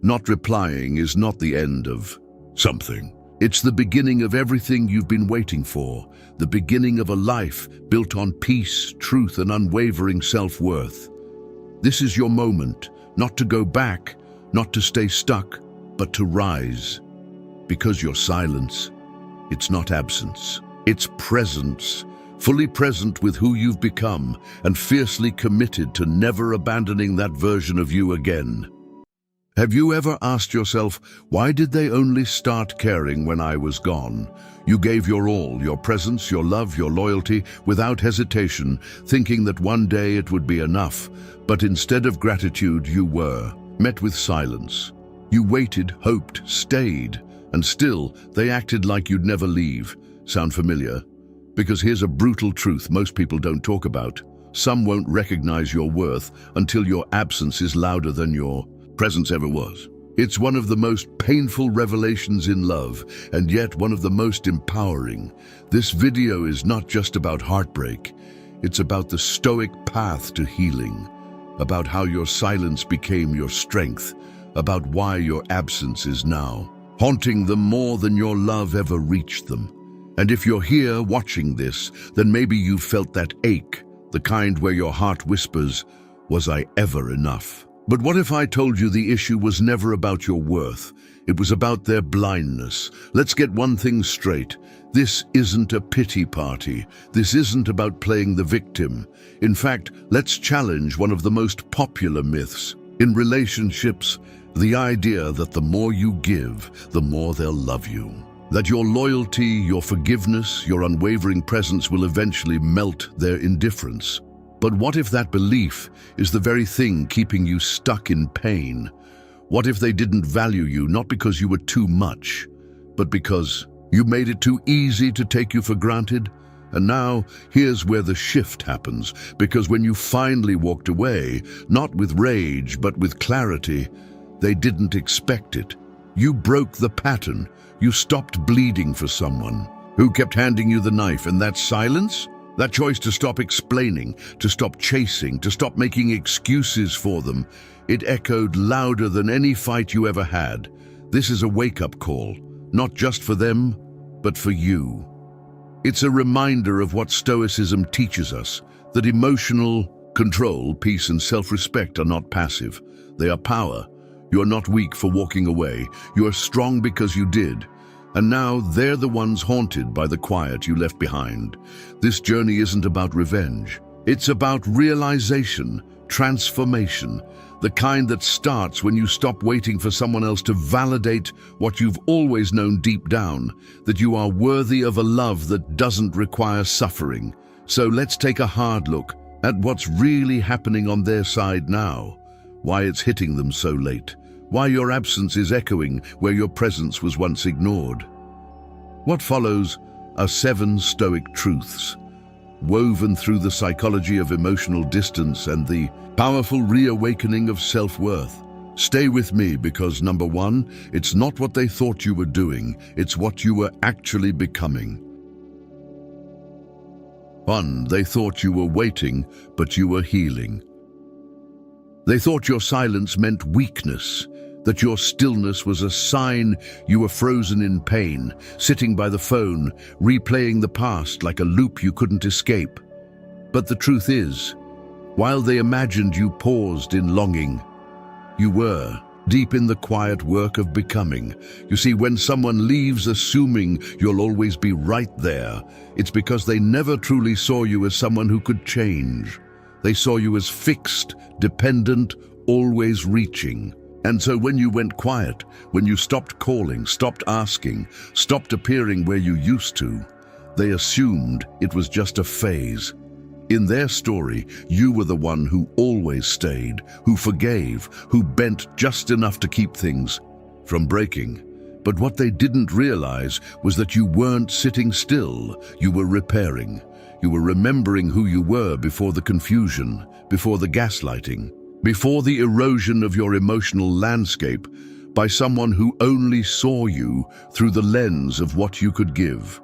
Not replying is not the end of something. It's the beginning of everything you've been waiting for, the beginning of a life built on peace, truth, and unwavering self-worth. This is your moment, not to go back, not to stay stuck, but to rise. Because your silence, it's not absence, it's presence, fully present with who you've become and fiercely committed to never abandoning that version of you again. Have you ever asked yourself, why did they only start caring when I was gone? You gave your all, your presence, your love, your loyalty, without hesitation, thinking that one day it would be enough. But instead of gratitude, you were met with silence. You waited, hoped, stayed, and still they acted like you'd never leave. Sound familiar? Because here's a brutal truth most people don't talk about. Some won't recognize your worth until your absence is louder than your presence ever was. It's one of the most painful revelations in love, and yet one of the most empowering. This video is not just about heartbreak. It's about the Stoic path to healing, about how your silence became your strength, about why your absence is now haunting them more than your love ever reached them. And if you're here watching this, then maybe you've felt that ache, the kind where your heart whispers, "Was I ever enough?" But what if I told you the issue was never about your worth? It was about their blindness. Let's get one thing straight. This isn't a pity party. This isn't about playing the victim. In fact, let's challenge one of the most popular myths. In relationships, the idea that the more you give, the more they'll love you. That your loyalty, your forgiveness, your unwavering presence will eventually melt their indifference. But what if that belief is the very thing keeping you stuck in pain? What if they didn't value you not because you were too much, but because you made it too easy to take you for granted? And now, here's where the shift happens, because when you finally walked away, not with rage, but with clarity, they didn't expect it. You broke the pattern. You stopped bleeding for someone who kept handing you the knife, and that silence, that choice to stop explaining, to stop chasing, to stop making excuses for them, it echoed louder than any fight you ever had. This is a wake-up call, not just for them, but for you. It's a reminder of what Stoicism teaches us, that emotional control, peace, and self-respect are not passive. They are power. You are not weak for walking away. You are strong because you did. And now they're the ones haunted by the quiet you left behind. This journey isn't about revenge. It's about realization, transformation, the kind that starts when you stop waiting for someone else to validate what you've always known deep down, that you are worthy of a love that doesn't require suffering. So let's take a hard look at what's really happening on their side now, why it's hitting them so late, why your absence is echoing where your presence was once ignored. What follows are 7 Stoic truths, woven through the psychology of emotional distance and the powerful reawakening of self-worth. Stay with me because, number 1, it's not what they thought you were doing, it's what you were actually becoming. 1. They thought you were waiting, but you were healing. They thought your silence meant weakness, that your stillness was a sign you were frozen in pain, sitting by the phone, replaying the past like a loop you couldn't escape. But the truth is, while they imagined you paused in longing, you were deep in the quiet work of becoming. You see, when someone leaves assuming you'll always be right there, it's because they never truly saw you as someone who could change. They saw you as fixed, dependent, always reaching. And so when you went quiet, when you stopped calling, stopped asking, stopped appearing where you used to, they assumed it was just a phase. In their story, you were the one who always stayed, who forgave, who bent just enough to keep things from breaking. But what they didn't realize was that you weren't sitting still, you were repairing. You were remembering who you were before the confusion, before the gaslighting, before the erosion of your emotional landscape by someone who only saw you through the lens of what you could give.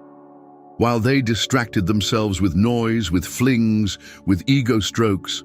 While they distracted themselves with noise, with flings, with ego strokes,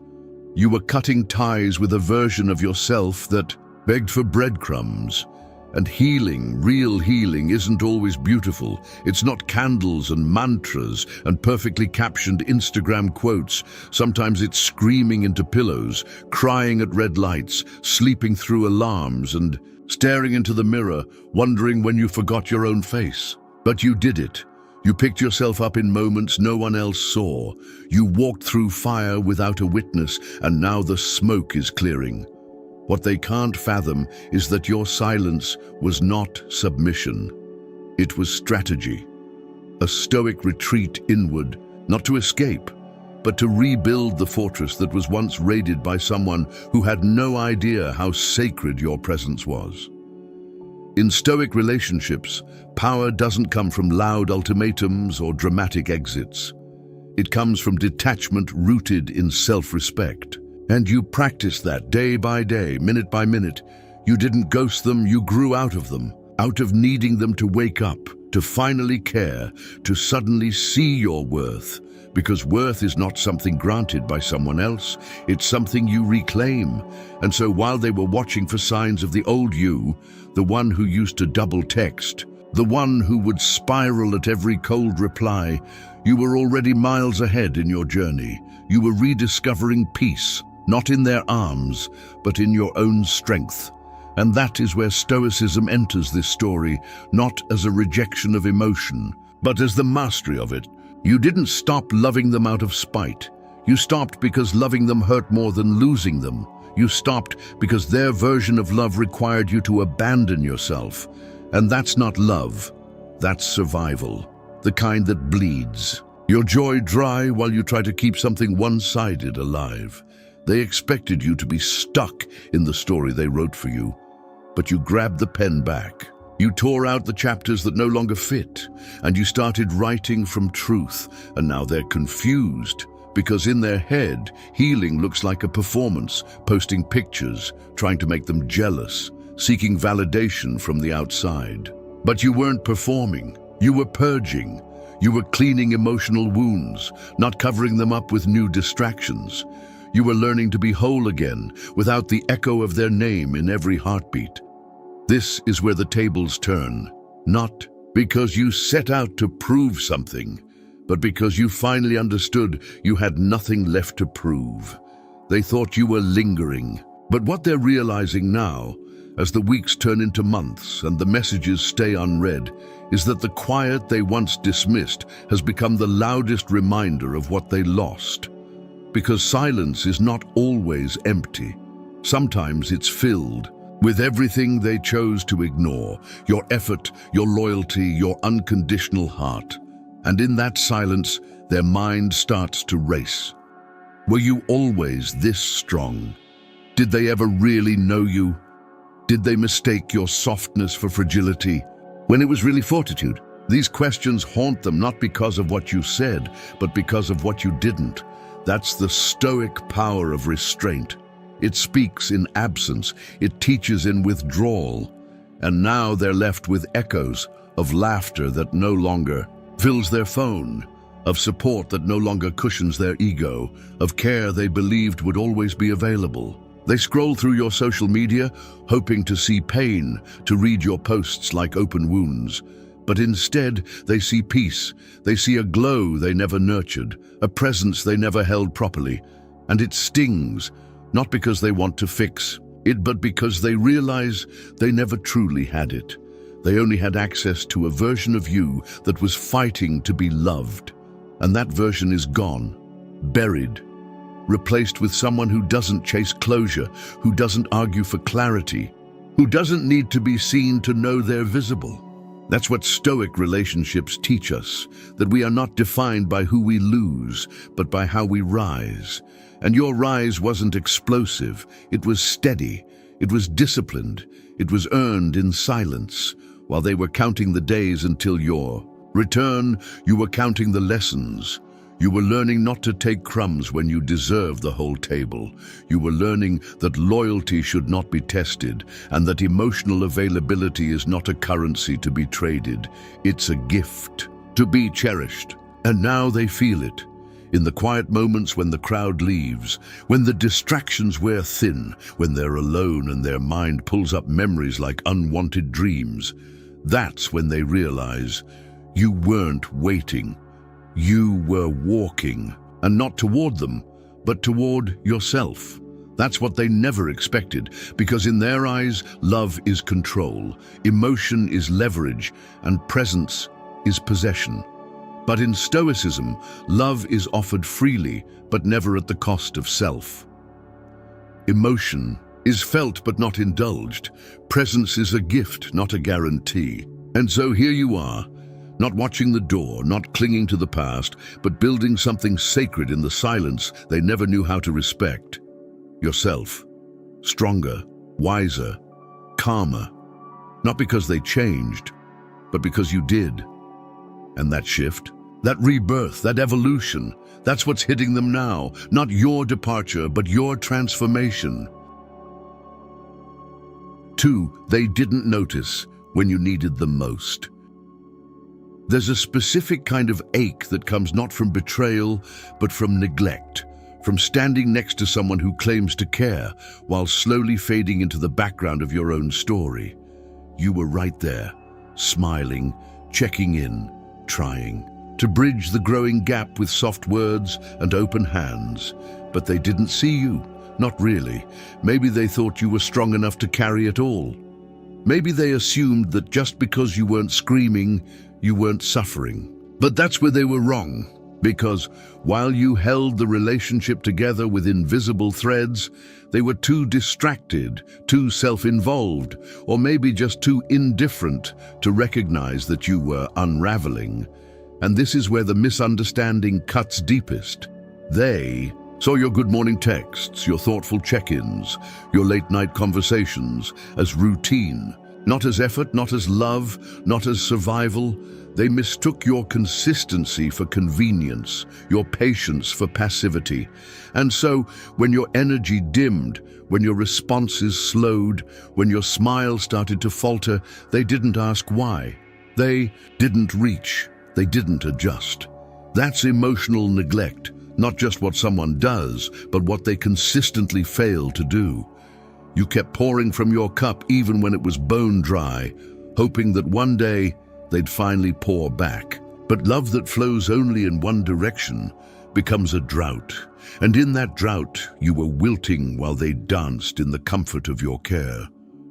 you were cutting ties with a version of yourself that begged for breadcrumbs. And healing, real healing, isn't always beautiful. It's not candles and mantras and perfectly captioned Instagram quotes. Sometimes it's screaming into pillows, crying at red lights, sleeping through alarms, and staring into the mirror, wondering when you forgot your own face. But you did it. You picked yourself up in moments no one else saw. You walked through fire without a witness, and now the smoke is clearing. What they can't fathom is that your silence was not submission. It was strategy. A stoic retreat inward, not to escape, but to rebuild the fortress that was once raided by someone who had no idea how sacred your presence was. In Stoic relationships, power doesn't come from loud ultimatums or dramatic exits. It comes from detachment rooted in self-respect. And you practiced that day by day, minute by minute. You didn't ghost them, you grew out of them, out of needing them to wake up, to finally care, to suddenly see your worth. Because worth is not something granted by someone else, it's something you reclaim. And so while they were watching for signs of the old you, the one who used to double text, the one who would spiral at every cold reply. You were already miles ahead in your journey. You were rediscovering peace, not in their arms, but in your own strength. And that is where Stoicism enters this story, not as a rejection of emotion, but as the mastery of it. You didn't stop loving them out of spite. You stopped because loving them hurt more than losing them. You stopped because their version of love required you to abandon yourself. And that's not love, that's survival, the kind that bleeds. Your joy dry while you try to keep something one-sided alive. They expected you to be stuck in the story they wrote for you, but you grabbed the pen back. You tore out the chapters that no longer fit, and you started writing from truth, and now they're confused. Because in their head, healing looks like a performance, posting pictures, trying to make them jealous, seeking validation from the outside. But you weren't performing, you were purging. You were cleaning emotional wounds, not covering them up with new distractions. You were learning to be whole again, without the echo of their name in every heartbeat. This is where the tables turn, not because you set out to prove something, but because you finally understood you had nothing left to prove. They thought you were lingering, but what they're realizing now, as the weeks turn into months and the messages stay unread, is that the quiet they once dismissed has become the loudest reminder of what they lost. Because silence is not always empty. Sometimes it's filled with everything they chose to ignore, your effort, your loyalty, your unconditional heart. And in that silence, their mind starts to race. Were you always this strong? Did they ever really know you? Did they mistake your softness for fragility, when it was really fortitude? These questions haunt them not because of what you said, but because of what you didn't. That's the stoic power of restraint. It speaks in absence, it teaches in withdrawal. And now they're left with echoes of laughter that no longer fills their phone, of support that no longer cushions their ego, of care they believed would always be available. They scroll through your social media, hoping to see pain, to read your posts like open wounds. But instead, they see peace. They see a glow they never nurtured, a presence they never held properly. And it stings, not because they want to fix it, but because they realize they never truly had it. They only had access to a version of you that was fighting to be loved. And that version is gone, buried, replaced with someone who doesn't chase closure, who doesn't argue for clarity, who doesn't need to be seen to know they're visible. That's what Stoic relationships teach us, that we are not defined by who we lose, but by how we rise. And your rise wasn't explosive, it was steady, it was disciplined, it was earned in silence. While they were counting the days until your return, you were counting the lessons. You were learning not to take crumbs when you deserve the whole table. You were learning that loyalty should not be tested, and that emotional availability is not a currency to be traded. It's a gift to be cherished. And now they feel it. In the quiet moments when the crowd leaves, when the distractions wear thin, when they're alone and their mind pulls up memories like unwanted dreams, that's when they realize you weren't waiting. You were walking, and not toward them, but toward yourself. That's what they never expected, because in their eyes, love is control, emotion is leverage, and presence is possession. But in Stoicism, love is offered freely, but never at the cost of self. Emotion is felt but not indulged. Presence is a gift, not a guarantee. And so here you are, not watching the door, not clinging to the past, but building something sacred in the silence they never knew how to respect. Yourself. Stronger, wiser, calmer. Not because they changed, but because you did. And that shift, that rebirth, that evolution, that's what's hitting them now. Not your departure, but your transformation. 2, they didn't notice when you needed them most. There's a specific kind of ache that comes not from betrayal, but from neglect, from standing next to someone who claims to care, while slowly fading into the background of your own story. You were right there, smiling, checking in, trying to bridge the growing gap with soft words and open hands. But they didn't see you. Not really. Maybe they thought you were strong enough to carry it all. Maybe they assumed that just because you weren't screaming, you weren't suffering. But that's where they were wrong. Because while you held the relationship together with invisible threads, they were too distracted, too self-involved, or maybe just too indifferent to recognize that you were unraveling. And this is where the misunderstanding cuts deepest. They saw your good morning texts, your thoughtful check-ins, your late-night conversations as routine, not as effort, not as love, not as survival. They mistook your consistency for convenience, your patience for passivity. And so, when your energy dimmed, when your responses slowed, when your smile started to falter, they didn't ask why. They didn't reach. They didn't adjust. That's emotional neglect, not just what someone does, but what they consistently fail to do. You kept pouring from your cup even when it was bone dry, hoping that one day they'd finally pour back. But love that flows only in one direction becomes a drought. And in that drought, you were wilting while they danced in the comfort of your care.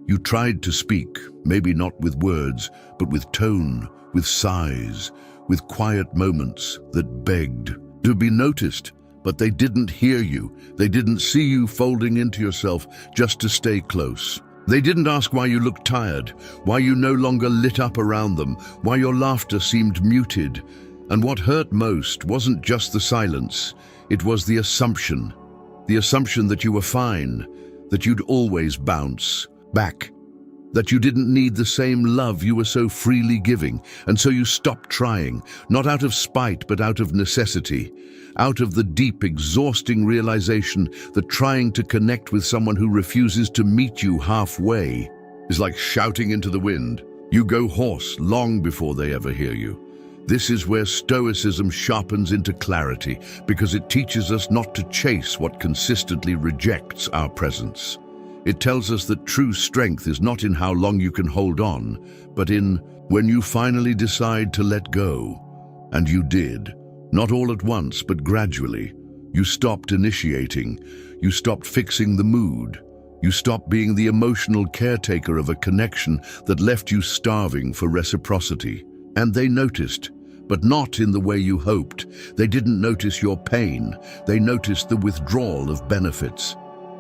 You tried to speak, maybe not with words, but with tone, with sighs, with quiet moments that begged to be noticed. But they didn't hear you. They didn't see you folding into yourself just to stay close. They didn't ask why you looked tired, why you no longer lit up around them, why your laughter seemed muted. And what hurt most wasn't just the silence, it was the assumption that you were fine, that you'd always bounce back, that you didn't need the same love you were so freely giving, and so you stopped trying, not out of spite but out of necessity, out of the deep, exhausting realization that trying to connect with someone who refuses to meet you halfway is like shouting into the wind. You go hoarse long before they ever hear you. This is where Stoicism sharpens into clarity, because it teaches us not to chase what consistently rejects our presence. It tells us that true strength is not in how long you can hold on, but in when you finally decide to let go. And you did. Not all at once, but gradually. You stopped initiating. You stopped fixing the mood. You stopped being the emotional caretaker of a connection that left you starving for reciprocity. And they noticed, but not in the way you hoped. They didn't notice your pain. They noticed the withdrawal of benefits.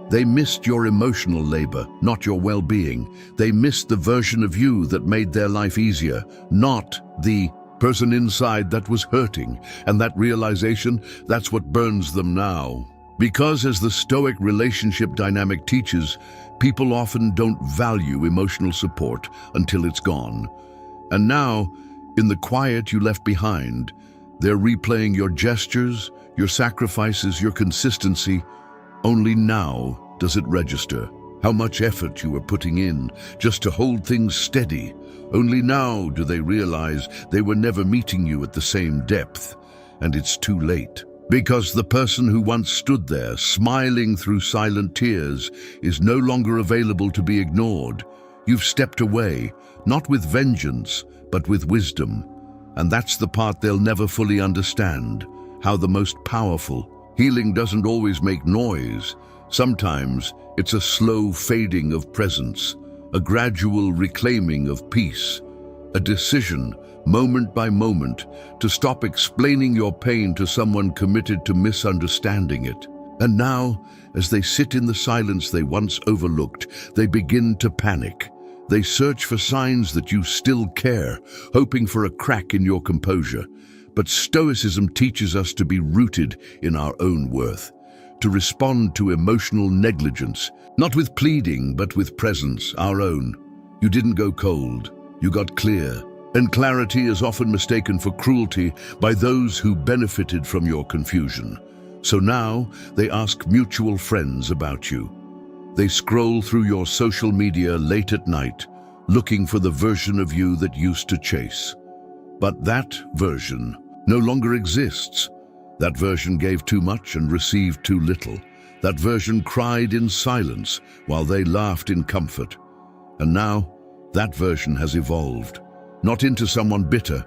They missed your emotional labor, not your well-being. They missed the version of you that made their life easier, not the person inside that was hurting. And that realization, that's what burns them now. Because as the Stoic relationship dynamic teaches, people often don't value emotional support until it's gone. And now, in the quiet you left behind, they're replaying your gestures, your sacrifices, your consistency. Only now does it register how much effort you were putting in just to hold things steady. Only now do they realize they were never meeting you at the same depth. And it's too late. Because the person who once stood there, smiling through silent tears, is no longer available to be ignored. You've stepped away, not with vengeance, but with wisdom. And that's the part they'll never fully understand, how the most powerful healing doesn't always make noise. Sometimes it's a slow fading of presence, a gradual reclaiming of peace, a decision, moment by moment, to stop explaining your pain to someone committed to misunderstanding it. And now, as they sit in the silence they once overlooked, they begin to panic. They search for signs that you still care, hoping for a crack in your composure. But Stoicism teaches us to be rooted in our own worth, to respond to emotional negligence, not with pleading, but with presence, our own. You didn't go cold, you got clear. And clarity is often mistaken for cruelty by those who benefited from your confusion. So now they ask mutual friends about you. They scroll through your social media late at night, looking for the version of you that used to chase. But that version no longer exists. That version gave too much and received too little. That version cried in silence while they laughed in comfort. And now that version has evolved. Not into someone bitter,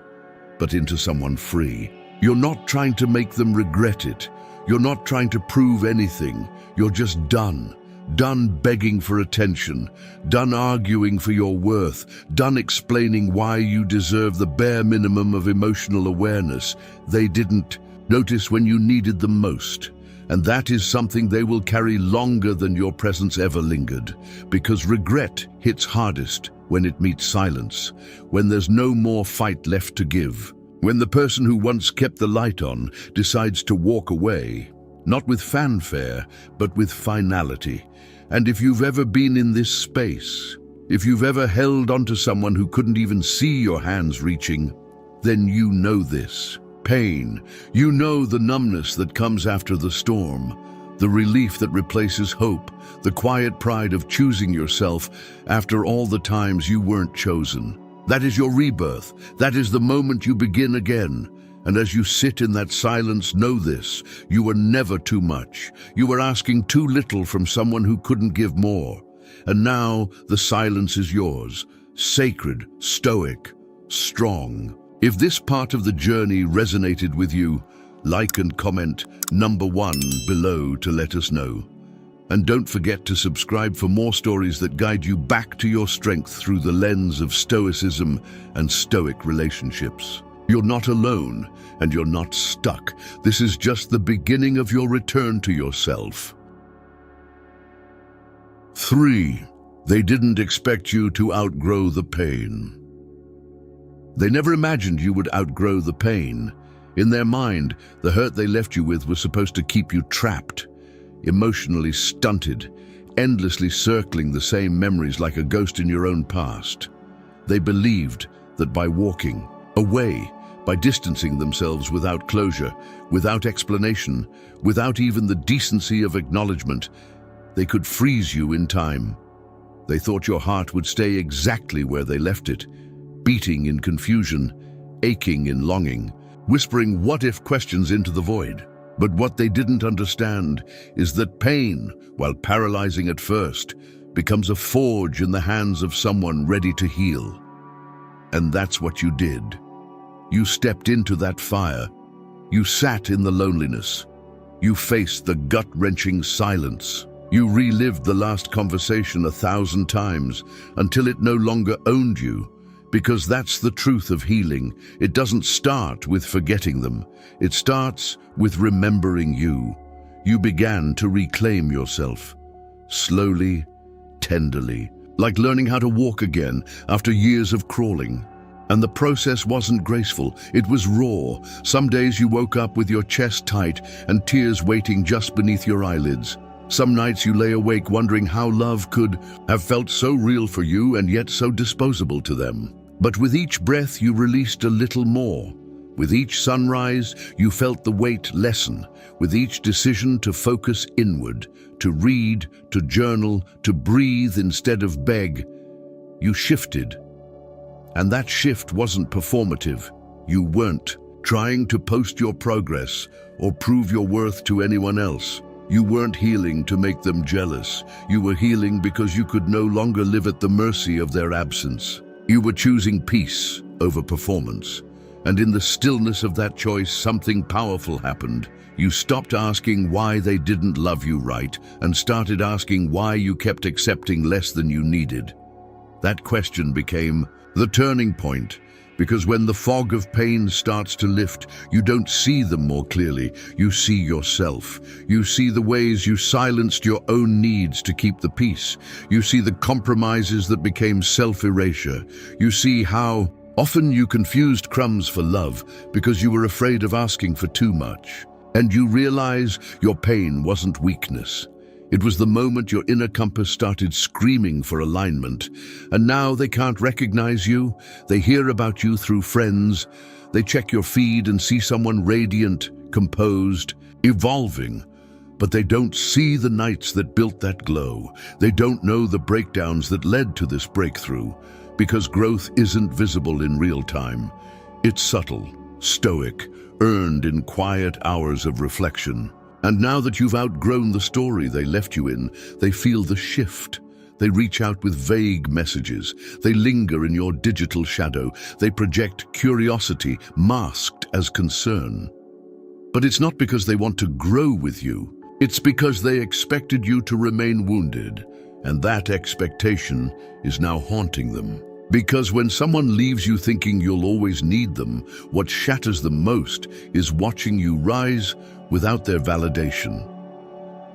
but into someone free. You're not trying to make them regret it. You're not trying to prove anything. You're just done. Done begging for attention. Done arguing for your worth. Done explaining why you deserve the bare minimum of emotional awareness. They didn't notice when you needed them most. And that is something they will carry longer than your presence ever lingered. Because regret hits hardest when it meets silence, when there's no more fight left to give. When the person who once kept the light on decides to walk away, not with fanfare, but with finality. And if you've ever been in this space, if you've ever held onto someone who couldn't even see your hands reaching, then you know this. Pain. You know the numbness that comes after the storm, the relief that replaces hope, the quiet pride of choosing yourself after all the times you weren't chosen. That is your rebirth. That is the moment you begin again. And as you sit in that silence, know this: you were never too much. You were asking too little from someone who couldn't give more. And now the silence is yours, sacred, stoic, strong. If this part of the journey resonated with you, like and comment #1 below to let us know. And don't forget to subscribe for more stories that guide you back to your strength through the lens of Stoicism and Stoic relationships. You're not alone, and you're not stuck. This is just the beginning of your return to yourself. 3. They didn't expect you to outgrow the pain. They never imagined you would outgrow the pain. In their mind, the hurt they left you with was supposed to keep you trapped, emotionally stunted, endlessly circling the same memories like a ghost in your own past. They believed that by walking away, by distancing themselves without closure, without explanation, without even the decency of acknowledgement, they could freeze you in time. They thought your heart would stay exactly where they left it, beating in confusion, aching in longing, whispering what-if questions into the void. But what they didn't understand is that pain, while paralyzing at first, becomes a forge in the hands of someone ready to heal. And that's what you did. You stepped into that fire. You sat in the loneliness. You faced the gut-wrenching silence. You relived the last conversation 1,000 times until it no longer owned you. Because that's the truth of healing. It doesn't start with forgetting them. It starts with remembering you. You began to reclaim yourself. Slowly, tenderly, like learning how to walk again after years of crawling. And the process wasn't graceful, it was raw. Some days you woke up with your chest tight and tears waiting just beneath your eyelids. Some nights you lay awake wondering how love could have felt so real for you and yet so disposable to them. But with each breath you released a little more. With each sunrise you felt the weight lessen. With each decision to focus inward, to read, to journal, to breathe instead of beg, you shifted. And that shift wasn't performative. You weren't trying to post your progress or prove your worth to anyone else. You weren't healing to make them jealous. You were healing because you could no longer live at the mercy of their absence. You were choosing peace over performance. And in the stillness of that choice, something powerful happened. You stopped asking why they didn't love you right and started asking why you kept accepting less than you needed. That question became the turning point, because when the fog of pain starts to lift, you don't see them more clearly. You see yourself. You see the ways you silenced your own needs to keep the peace. You see the compromises that became self-erasure. You see how often you confused crumbs for love because you were afraid of asking for too much. And you realize your pain wasn't weakness. It was the moment your inner compass started screaming for alignment. And now they can't recognize you. They hear about you through friends. They check your feed and see someone radiant, composed, evolving. But they don't see the nights that built that glow. They don't know the breakdowns that led to this breakthrough. Because growth isn't visible in real time. It's subtle, stoic, earned in quiet hours of reflection. And now that you've outgrown the story they left you in, they feel the shift. They reach out with vague messages. They linger in your digital shadow. They project curiosity masked as concern. But it's not because they want to grow with you. It's because they expected you to remain wounded, and that expectation is now haunting them. Because when someone leaves you thinking you'll always need them, what shatters them most is watching you rise without their validation.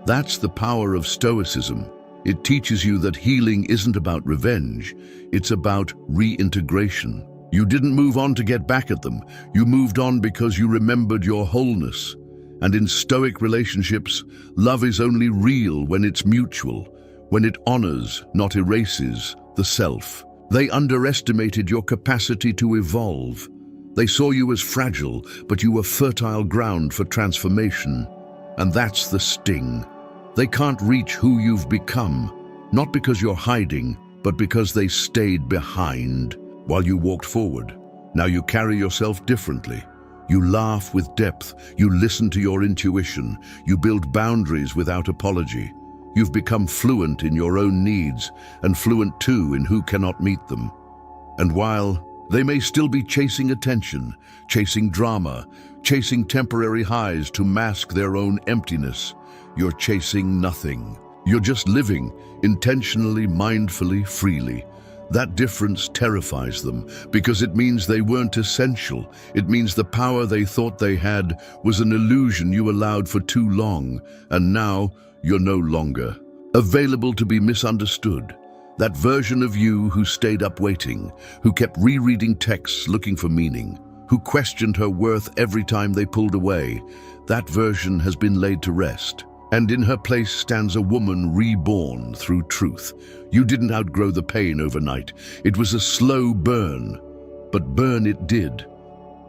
That's the power of Stoicism. It teaches you that healing isn't about revenge, it's about reintegration. You didn't move on to get back at them. You moved on because you remembered your wholeness. And in Stoic relationships, love is only real when it's mutual, when it honors, not erases, the self. They underestimated your capacity to evolve. They saw you as fragile, but you were fertile ground for transformation. And that's the sting. They can't reach who you've become, not because you're hiding, but because they stayed behind while you walked forward. Now you carry yourself differently. You laugh with depth, you listen to your intuition, you build boundaries without apology. You've become fluent in your own needs, and fluent too in who cannot meet them. And while they may still be chasing attention, chasing drama, chasing temporary highs to mask their own emptiness, you're chasing nothing. You're just living, intentionally, mindfully, freely. That difference terrifies them, because it means they weren't essential. It means the power they thought they had was an illusion you allowed for too long, and now you're no longer available to be misunderstood. That version of you who stayed up waiting, who kept rereading texts looking for meaning, who questioned her worth every time they pulled away, that version has been laid to rest. And in her place stands a woman reborn through truth. You didn't outgrow the pain overnight. It was a slow burn, but burn it did.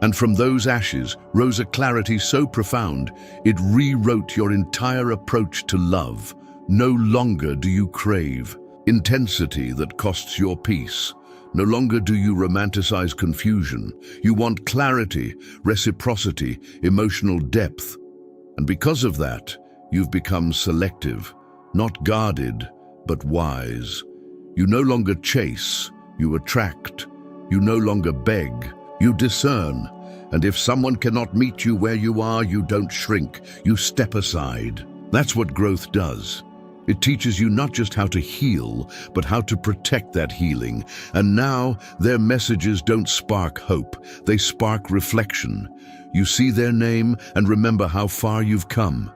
And from those ashes rose a clarity so profound, it rewrote your entire approach to love. No longer do you crave intensity that costs your peace. No longer do you romanticize confusion. You want clarity, reciprocity, emotional depth. And because of that, you've become selective, not guarded, but wise. You no longer chase, you attract. You no longer beg, you discern. And if someone cannot meet you where you are, you don't shrink, you step aside. That's what growth does. It teaches you not just how to heal, but how to protect that healing. And now, their messages don't spark hope, they spark reflection. You see their name and remember how far you've come.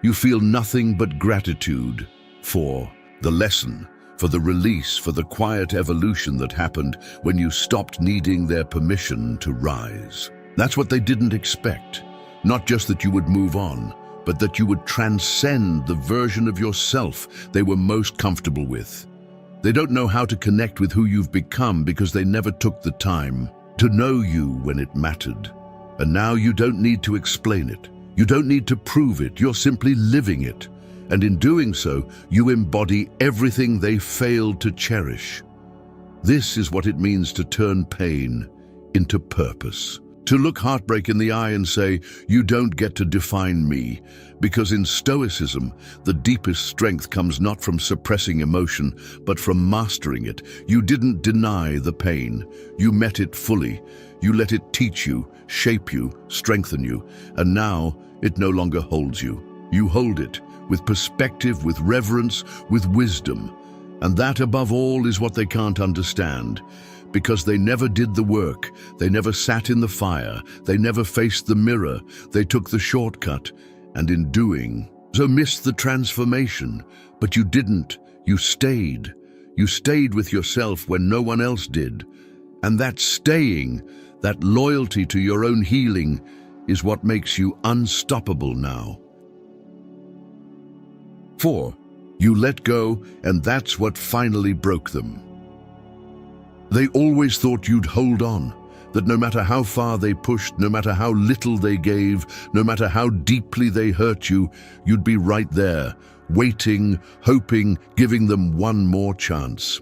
You feel nothing but gratitude for the lesson, for the release, for the quiet evolution that happened when you stopped needing their permission to rise. That's what they didn't expect. Not just that you would move on, but that you would transcend the version of yourself they were most comfortable with. They don't know how to connect with who you've become because they never took the time to know you when it mattered. And now you don't need to explain it. You don't need to prove it. You're simply living it. And in doing so, you embody everything they failed to cherish. This is what it means to turn pain into purpose. To look heartbreak in the eye and say, you don't get to define me. Because in Stoicism, the deepest strength comes not from suppressing emotion, but from mastering it. You didn't deny the pain. You met it fully. You let it teach you, shape you, strengthen you. And now, it no longer holds you. You hold it with perspective, with reverence, with wisdom. And that, above all, is what they can't understand. Because they never did the work, they never sat in the fire, they never faced the mirror, they took the shortcut, and in doing so missed the transformation. But you didn't, you stayed. You stayed with yourself when no one else did. And that staying, that loyalty to your own healing, is what makes you unstoppable now. 4. You let go, and that's what finally broke them. They always thought you'd hold on, that no matter how far they pushed, no matter how little they gave, no matter how deeply they hurt you, you'd be right there, waiting, hoping, giving them one more chance.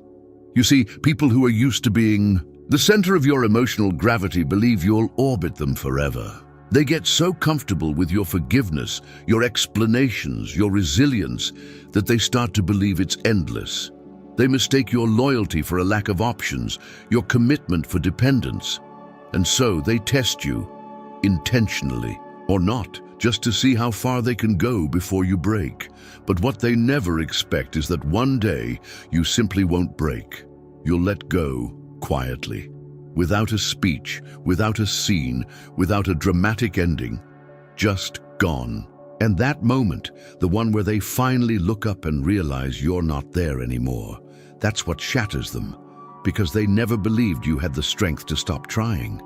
You see, people who are used to being the center of your emotional gravity believe you'll orbit them forever. They get so comfortable with your forgiveness, your explanations, your resilience, that they start to believe it's endless. They mistake your loyalty for a lack of options, your commitment for dependence. And so they test you, intentionally or not, just to see how far they can go before you break. But what they never expect is that one day you simply won't break. You'll let go quietly, without a speech, without a scene, without a dramatic ending, just gone. And that moment, the one where they finally look up and realize you're not there anymore, that's what shatters them, because they never believed you had the strength to stop trying.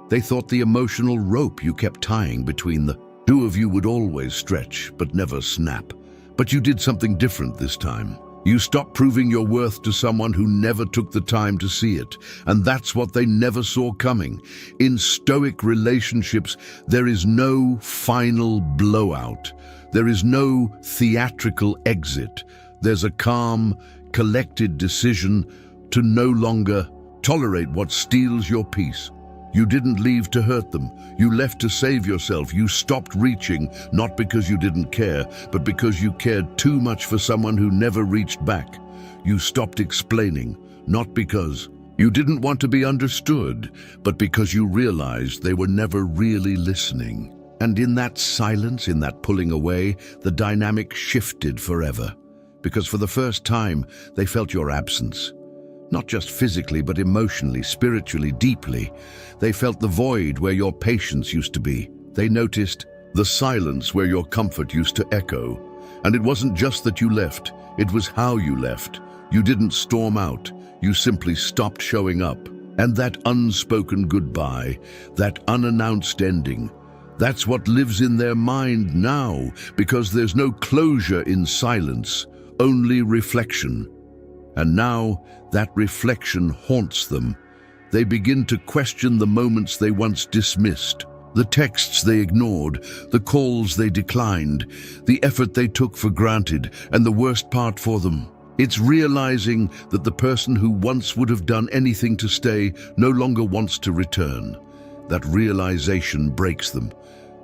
They thought the emotional rope you kept tying between the two of you would always stretch, but never snap. But you did something different this time. You stopped proving your worth to someone who never took the time to see it. And that's what they never saw coming. In Stoic relationships, there is no final blowout. There is no theatrical exit. There's a calm, collected decision to no longer tolerate what steals your peace. You didn't leave to hurt them. You left to save yourself. You stopped reaching, not because you didn't care, but because you cared too much for someone who never reached back. You stopped explaining, not because you didn't want to be understood, but because you realized they were never really listening. And in that silence, in that pulling away, the dynamic shifted forever. Because for the first time, they felt your absence. Not just physically, but emotionally, spiritually, deeply. They felt the void where your patience used to be. They noticed the silence where your comfort used to echo. And it wasn't just that you left, it was how you left. You didn't storm out, you simply stopped showing up. And that unspoken goodbye, that unannounced ending, that's what lives in their mind now, because there's no closure in silence, only reflection. And now, that reflection haunts them. They begin to question the moments they once dismissed, the texts they ignored, the calls they declined, the effort they took for granted, and the worst part for them, it's realizing that the person who once would have done anything to stay no longer wants to return. That realization breaks them,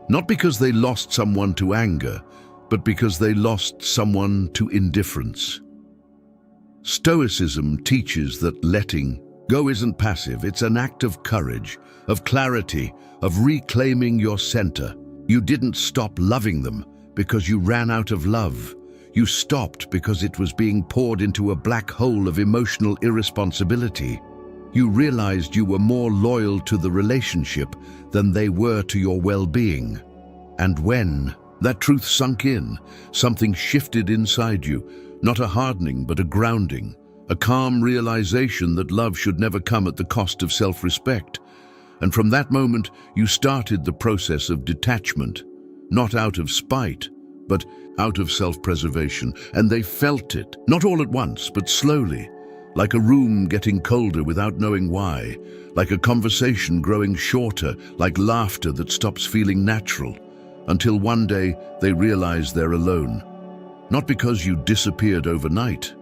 not because they lost someone to anger, but because they lost someone to indifference. Stoicism teaches that letting go isn't passive, it's an act of courage, of clarity, of reclaiming your center. You didn't stop loving them because you ran out of love. You stopped because it was being poured into a black hole of emotional irresponsibility. You realized you were more loyal to the relationship than they were to your well-being. And when that truth sunk in, something shifted inside you. Not a hardening, but a grounding, a calm realization that love should never come at the cost of self-respect. And from that moment, you started the process of detachment, not out of spite, but out of self-preservation. And they felt it, not all at once, but slowly, like a room getting colder without knowing why, like a conversation growing shorter, like laughter that stops feeling natural, until one day they realize they're alone. Not because you disappeared overnight,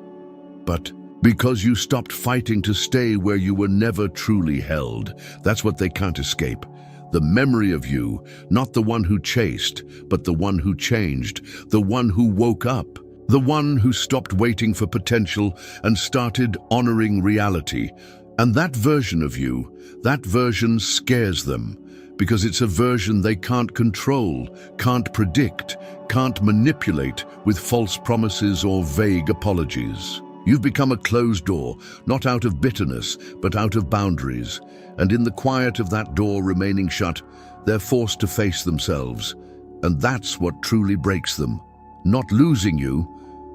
but because you stopped fighting to stay where you were never truly held. That's what they can't escape. The memory of you, not the one who chased, but the one who changed, the one who woke up, the one who stopped waiting for potential and started honoring reality. And that version of you, that version scares them, because it's a version they can't control, can't predict, can't manipulate with false promises or vague apologies. You've become a closed door, not out of bitterness, but out of boundaries. And in the quiet of that door remaining shut, they're forced to face themselves. And that's what truly breaks them. Not losing you,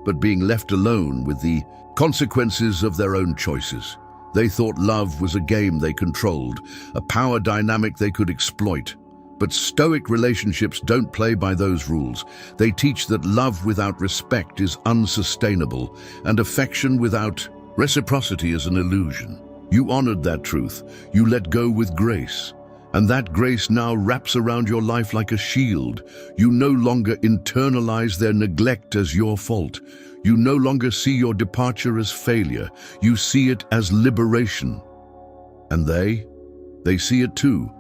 but being left alone with the consequences of their own choices. They thought love was a game they controlled, a power dynamic they could exploit. But Stoic relationships don't play by those rules. They teach that love without respect is unsustainable, and affection without reciprocity is an illusion. You honored that truth. You let go with grace. And that grace now wraps around your life like a shield. You no longer internalize their neglect as your fault. You no longer see your departure as failure. You see it as liberation. And they see it too,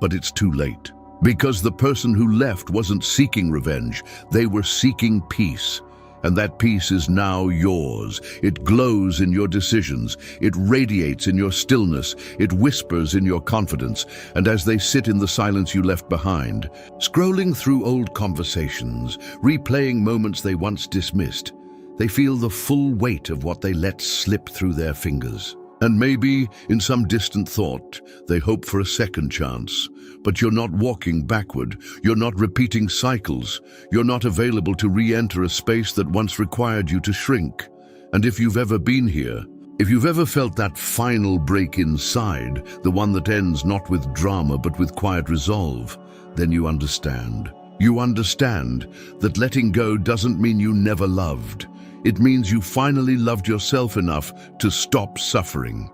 but it's too late. Because the person who left wasn't seeking revenge, they were seeking peace. And that peace is now yours. It glows in your decisions. It radiates in your stillness. It whispers in your confidence. And as they sit in the silence you left behind, scrolling through old conversations, replaying moments they once dismissed, they feel the full weight of what they let slip through their fingers. And maybe, in some distant thought, they hope for a second chance. But you're not walking backward. You're not repeating cycles. You're not available to re-enter a space that once required you to shrink. And if you've ever been here, if you've ever felt that final break inside, the one that ends not with drama but with quiet resolve, then you understand. You understand that letting go doesn't mean you never loved. It means you finally loved yourself enough to stop suffering.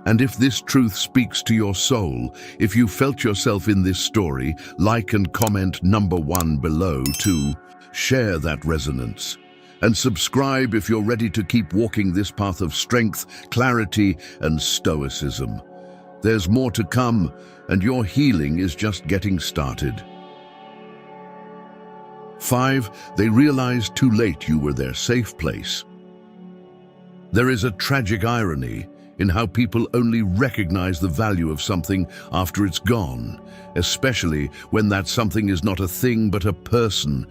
And if this truth speaks to your soul, if you felt yourself in this story, like and comment number 1 below to share that resonance. And subscribe if you're ready to keep walking this path of strength, clarity, and stoicism. There's more to come, and your healing is just getting started. 5. They realized too late you were their safe place. There is a tragic irony in how people only recognize the value of something after it's gone, especially when that something is not a thing but a person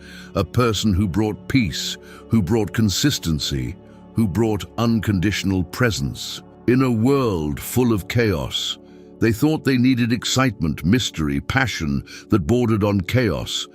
who brought peace, who brought consistency, who brought unconditional presence. In a world full of chaos, they thought they needed excitement, mystery, passion that bordered on chaos.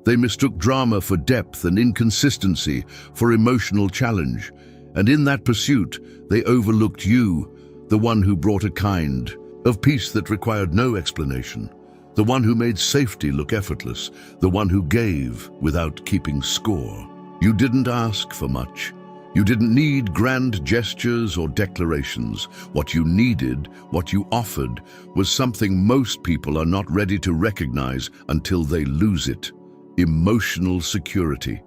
They mistook drama for depth and inconsistency for emotional challenge. And in that pursuit, they overlooked you, the one who brought a kind of peace that required no explanation, the one who made safety look effortless, the one who gave without keeping score. You didn't ask for much. You didn't need grand gestures or declarations. What you needed, what you offered, was something most people are not ready to recognize until they lose it. Emotional security.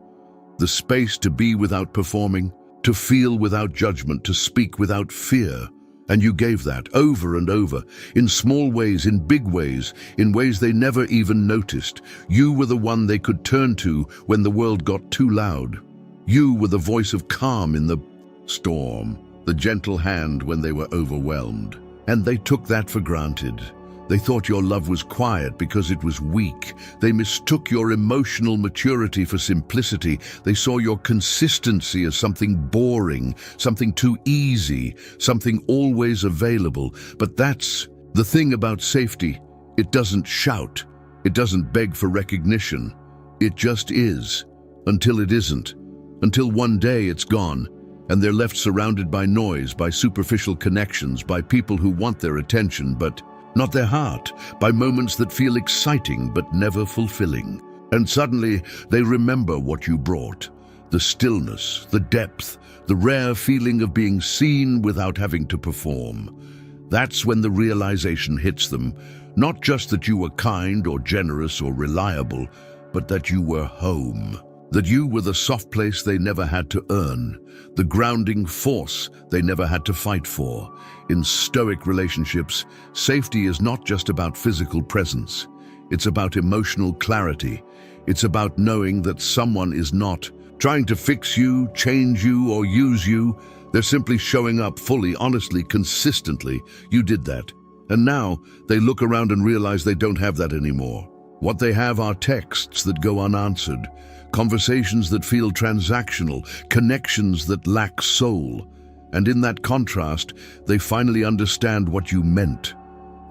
The space to be without performing, to feel without judgment, to speak without fear. And you gave that over and over, in small ways, in big ways, in ways they never even noticed. You were the one they could turn to when the world got too loud. You were the voice of calm in the storm, the gentle hand when they were overwhelmed. And they took that for granted. They thought your love was quiet because it was weak. They mistook your emotional maturity for simplicity. They saw your consistency as something boring, something too easy, something always available. But that's the thing about safety. It doesn't shout. It doesn't beg for recognition. It just is, until it isn't. Until one day it's gone, and they're left surrounded by noise, by superficial connections, by people who want their attention, but not their heart, by moments that feel exciting but never fulfilling. And suddenly they remember what you brought. The stillness, the depth, the rare feeling of being seen without having to perform. That's when the realization hits them, not just that you were kind or generous or reliable, but that you were home. That you were the soft place they never had to earn, the grounding force they never had to fight for. In Stoic relationships, safety is not just about physical presence. It's about emotional clarity. It's about knowing that someone is not trying to fix you, change you, or use you. They're simply showing up fully, honestly, consistently. You did that. And now they look around and realize they don't have that anymore. What they have are texts that go unanswered, conversations that feel transactional, connections that lack soul. And in that contrast, they finally understand what you meant.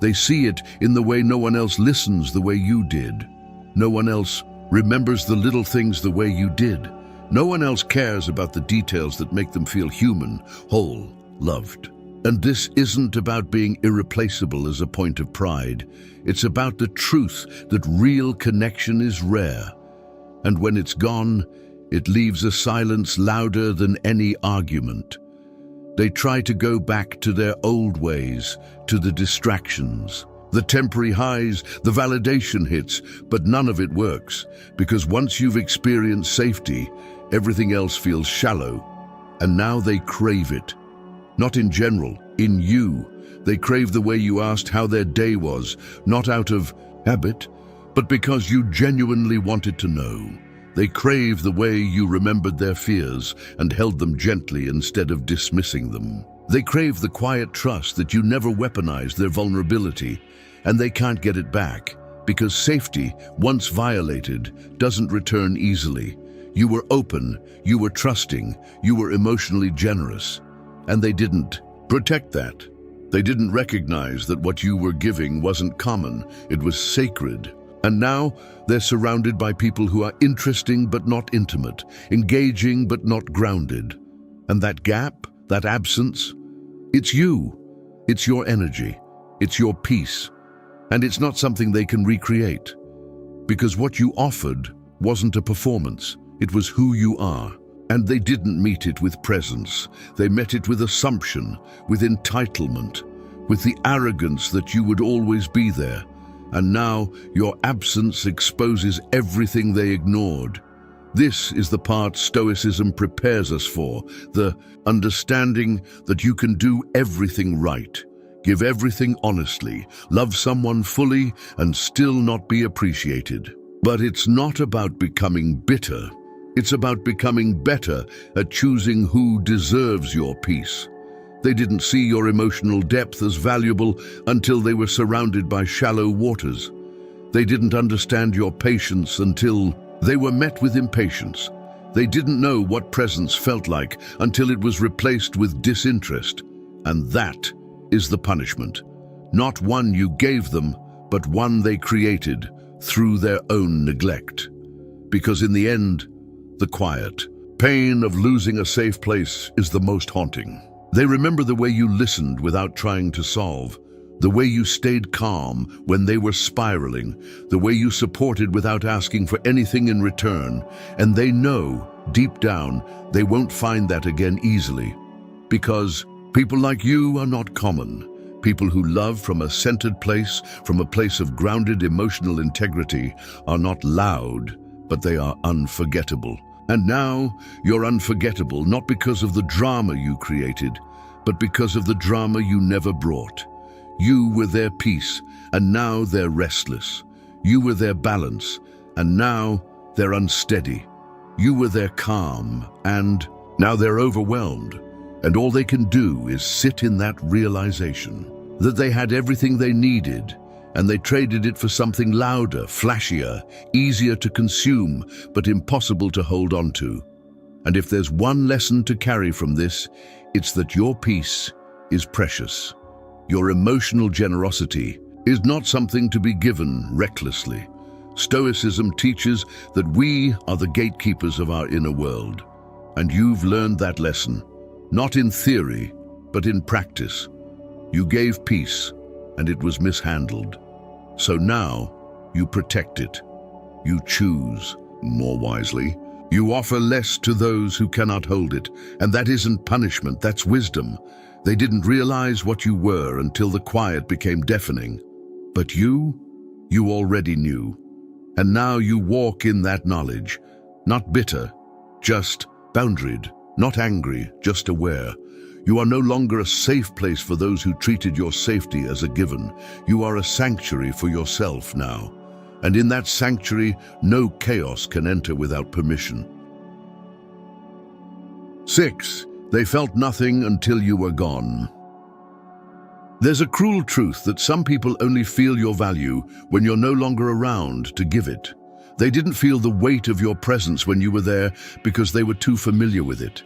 They see it in the way no one else listens the way you did. No one else remembers the little things the way you did. No one else cares about the details that make them feel human, whole, loved. And this isn't about being irreplaceable as a point of pride. It's about the truth that real connection is rare. And when it's gone, it leaves a silence louder than any argument. They try to go back to their old ways, to the distractions, the temporary highs, the validation hits, but none of it works, because once you've experienced safety, everything else feels shallow, and now they crave it. Not in general, in you. They crave the way you asked how their day was, not out of habit, but because you genuinely wanted to know. They crave the way you remembered their fears and held them gently instead of dismissing them. They crave the quiet trust that you never weaponized their vulnerability, and they can't get it back, because safety, once violated, doesn't return easily. You were open, you were trusting, you were emotionally generous, and they didn't protect that. They didn't recognize that what you were giving wasn't common, it was sacred. And now they're surrounded by people who are interesting but not intimate, engaging but not grounded. And that gap, that absence, it's you. It's your energy. It's your peace. And it's not something they can recreate. Because what you offered wasn't a performance. It was who you are. And they didn't meet it with presence. They met it with assumption, with entitlement, with the arrogance that you would always be there. And now your absence exposes everything they ignored. This is the part Stoicism prepares us for, the understanding that you can do everything right, give everything honestly, love someone fully, and still not be appreciated. But it's not about becoming bitter. It's about becoming better at choosing who deserves your peace. They didn't see your emotional depth as valuable until they were surrounded by shallow waters. They didn't understand your patience until they were met with impatience. They didn't know what presence felt like until it was replaced with disinterest. And that is the punishment. Not one you gave them, but one they created through their own neglect. Because in the end, the quiet pain of losing a safe place is the most haunting. They remember the way you listened without trying to solve, the way you stayed calm when they were spiraling, the way you supported without asking for anything in return, and they know, deep down, they won't find that again easily. Because people like you are not common. People who love from a centered place, from a place of grounded emotional integrity, are not loud, but they are unforgettable. And now, you're unforgettable not because of the drama you created, but because of the drama you never brought. You were their peace, and now they're restless. You were their balance, and now they're unsteady. You were their calm, and now they're overwhelmed. And all they can do is sit in that realization that they had everything they needed, and they traded it for something louder, flashier, easier to consume, but impossible to hold on to. And if there's one lesson to carry from this, it's that your peace is precious. Your emotional generosity is not something to be given recklessly. Stoicism teaches that we are the gatekeepers of our inner world. And you've learned that lesson, not in theory, but in practice. You gave peace, and it was mishandled. So now, you protect it. You choose more wisely. You offer less to those who cannot hold it, and that isn't punishment, that's wisdom. They didn't realize what you were until the quiet became deafening. But you already knew. And now you walk in that knowledge, not bitter, just boundaried, not angry, just aware. You are no longer a safe place for those who treated your safety as a given. You are a sanctuary for yourself now. And in that sanctuary, no chaos can enter without permission. 6. They felt nothing until you were gone. There's a cruel truth that some people only feel your value when you're no longer around to give it. They didn't feel the weight of your presence when you were there because they were too familiar with it.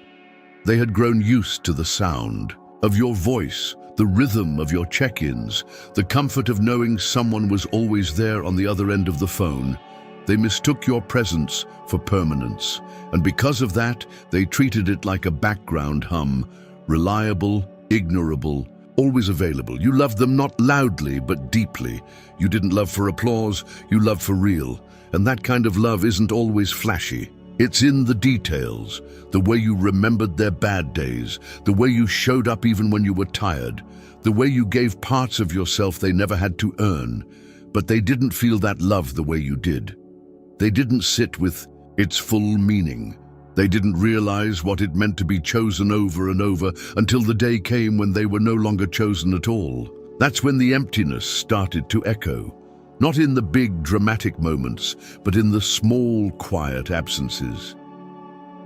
They had grown used to the sound of your voice, the rhythm of your check-ins, the comfort of knowing someone was always there on the other end of the phone. They mistook your presence for permanence, and because of that, they treated it like a background hum, reliable, ignorable, always available. You loved them not loudly, but deeply. You didn't love for applause, you loved for real. And that kind of love isn't always flashy. It's in the details, the way you remembered their bad days, the way you showed up even when you were tired, the way you gave parts of yourself they never had to earn. But they didn't feel that love the way you did. They didn't sit with its full meaning. They didn't realize what it meant to be chosen over and over until the day came when they were no longer chosen at all. That's when the emptiness started to echo. Not in the big dramatic moments, but in the small, quiet absences.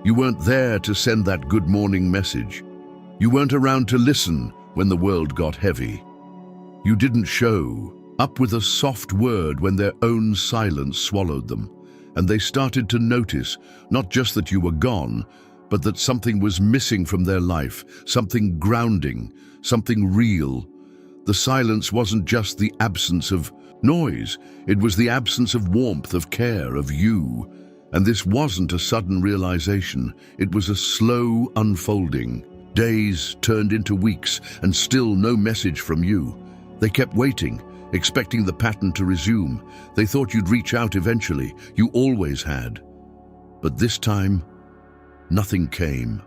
You weren't there to send that good morning message. You weren't around to listen when the world got heavy. You didn't show up with a soft word when their own silence swallowed them, and they started to notice not just that you were gone, but that something was missing from their life, something grounding, something real. The silence wasn't just the absence of noise, it was the absence of warmth, of care, of you. And this wasn't a sudden realization, it was a slow unfolding. Days turned into weeks, and still no message from you. They kept waiting, expecting the pattern to resume. They thought you'd reach out eventually. You always had. But this time, nothing came.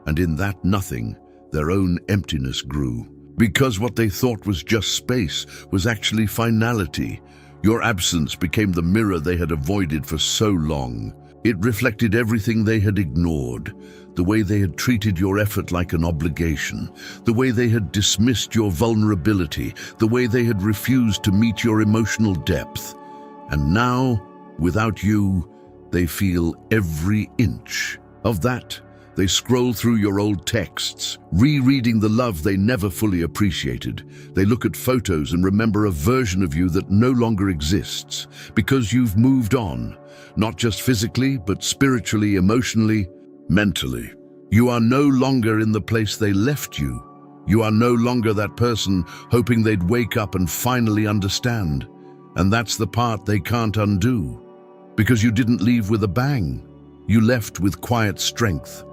And in that nothing, their own emptiness grew. Because what they thought was just space was actually finality. Your absence became the mirror they had avoided for so long. It reflected everything they had ignored. The way they had treated your effort like an obligation, the way they had dismissed your vulnerability, the way they had refused to meet your emotional depth. And now, without you, they feel every inch of that. They scroll through your old texts, rereading the love they never fully appreciated. They look at photos and remember a version of you that no longer exists, because you've moved on, not just physically, but spiritually, emotionally, mentally. You are no longer in the place they left you. You are no longer that person hoping they'd wake up and finally understand. And that's the part they can't undo. Because you didn't leave with a bang. You left with quiet strength.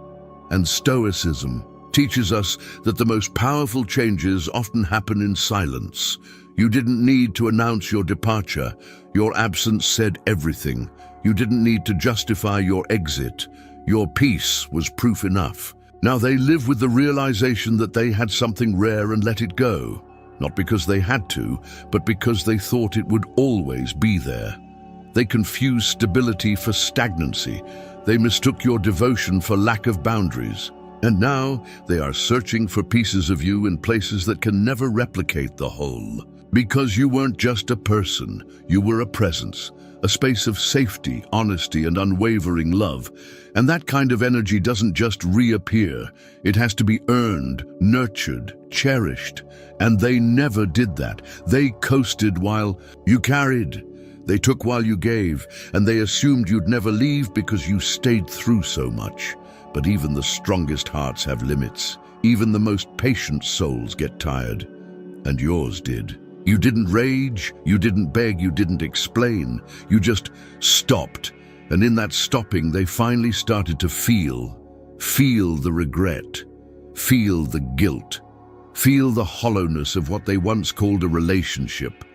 And Stoicism teaches us that the most powerful changes often happen in silence. You didn't need to announce your departure. Your absence said everything. You didn't need to justify your exit. Your peace was proof enough. Now they live with the realization that they had something rare and let it go. Not because they had to, but because they thought it would always be there. They confused stability for stagnancy. They mistook your devotion for lack of boundaries. And now they are searching for pieces of you in places that can never replicate the whole. Because you weren't just a person, you were a presence, a space of safety, honesty, and unwavering love. And that kind of energy doesn't just reappear. It has to be earned, nurtured, cherished. And they never did that. They coasted while you carried. They took while you gave, and they assumed you'd never leave because you stayed through so much. But even the strongest hearts have limits. Even the most patient souls get tired. And yours did. You didn't rage, you didn't beg, you didn't explain. You just stopped. And in that stopping, they finally started to feel the regret, feel the guilt, feel the hollowness of what they once called a relationship.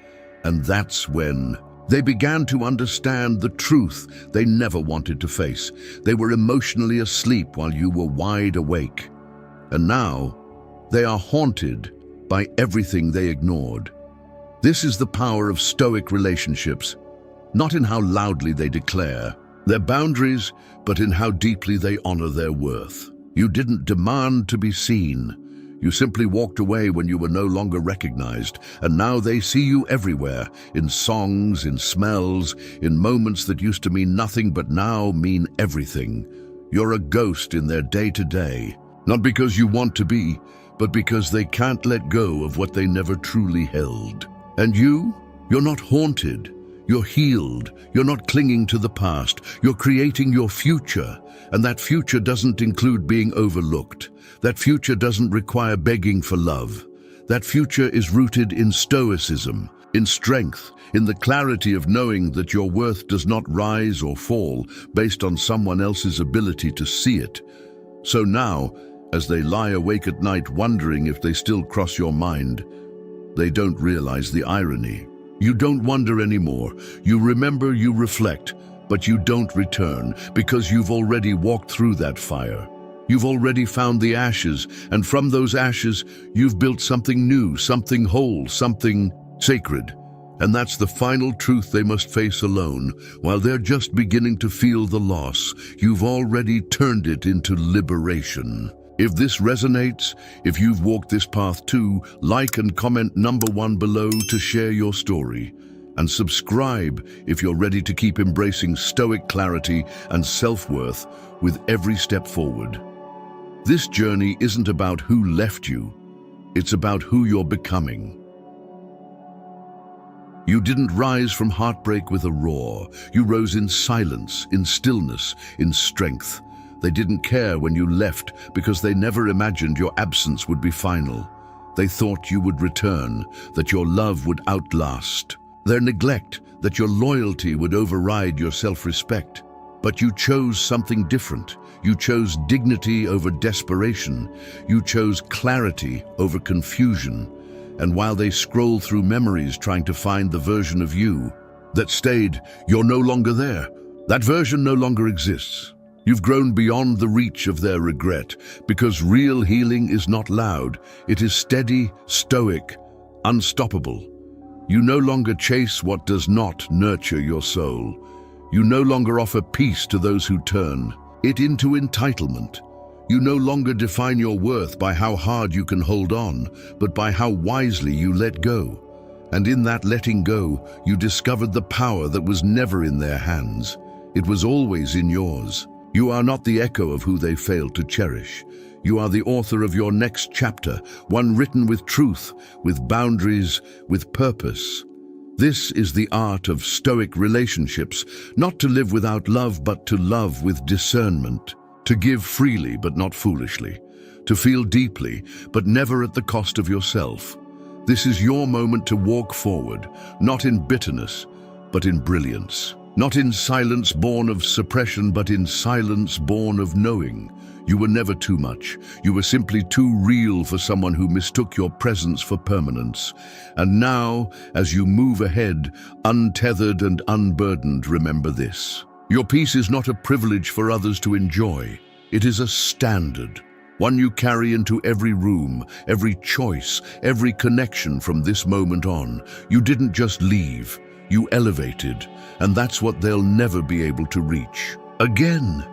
And that's when they began to understand the truth they never wanted to face. They were emotionally asleep while you were wide awake. And now, they are haunted by everything they ignored. This is the power of Stoic relationships, not in how loudly they declare their boundaries, but in how deeply they honor their worth. You didn't demand to be seen. You simply walked away when you were no longer recognized, and now they see you everywhere, in songs, in smells, in moments that used to mean nothing but now mean everything. You're a ghost in their day-to-day, not because you want to be, but because they can't let go of what they never truly held. And you're not haunted. You're healed. You're not clinging to the past. You're creating your future. And that future doesn't include being overlooked. That future doesn't require begging for love. That future is rooted in stoicism, in strength, in the clarity of knowing that your worth does not rise or fall based on someone else's ability to see it. So now, as they lie awake at night wondering if they still cross your mind, they don't realize the irony. You don't wonder anymore. You remember, you reflect, but you don't return because you've already walked through that fire. You've already found the ashes, and from those ashes, you've built something new, something whole, something sacred. And that's the final truth they must face alone. While they're just beginning to feel the loss, you've already turned it into liberation. If this resonates, if you've walked this path too, like and comment #1 below to share your story. and subscribe if you're ready to keep embracing stoic clarity and self-worth with every step forward. This journey isn't about who left you, it's about who you're becoming. You didn't rise from heartbreak with a roar. You rose in silence, in stillness, in strength. They didn't care when you left because they never imagined your absence would be final. They thought you would return, that your love would outlast. Their neglect, that your loyalty would override your self-respect. But you chose something different. You chose dignity over desperation. You chose clarity over confusion. And while they scroll through memories trying to find the version of you that stayed, you're no longer there. That version no longer exists. You've grown beyond the reach of their regret, because real healing is not loud. It is steady, stoic, unstoppable. You no longer chase what does not nurture your soul. You no longer offer peace to those who turn it into entitlement. You no longer define your worth by how hard you can hold on, but by how wisely you let go. And in that letting go, you discovered the power that was never in their hands. It was always in yours. You are not the echo of who they failed to cherish. You are the author of your next chapter, one written with truth, with boundaries, with purpose. This is the art of stoic relationships, not to live without love, but to love with discernment. To give freely but not foolishly, to feel deeply but never at the cost of yourself. This is your moment to walk forward, not in bitterness, but in brilliance. Not in silence born of suppression, but in silence born of knowing. You were never too much. You were simply too real for someone who mistook your presence for permanence. And now, as you move ahead, untethered and unburdened, remember this. Your peace is not a privilege for others to enjoy. It is a standard, one you carry into every room, every choice, every connection from this moment on. You didn't just leave, you elevated, and that's what they'll never be able to reach again.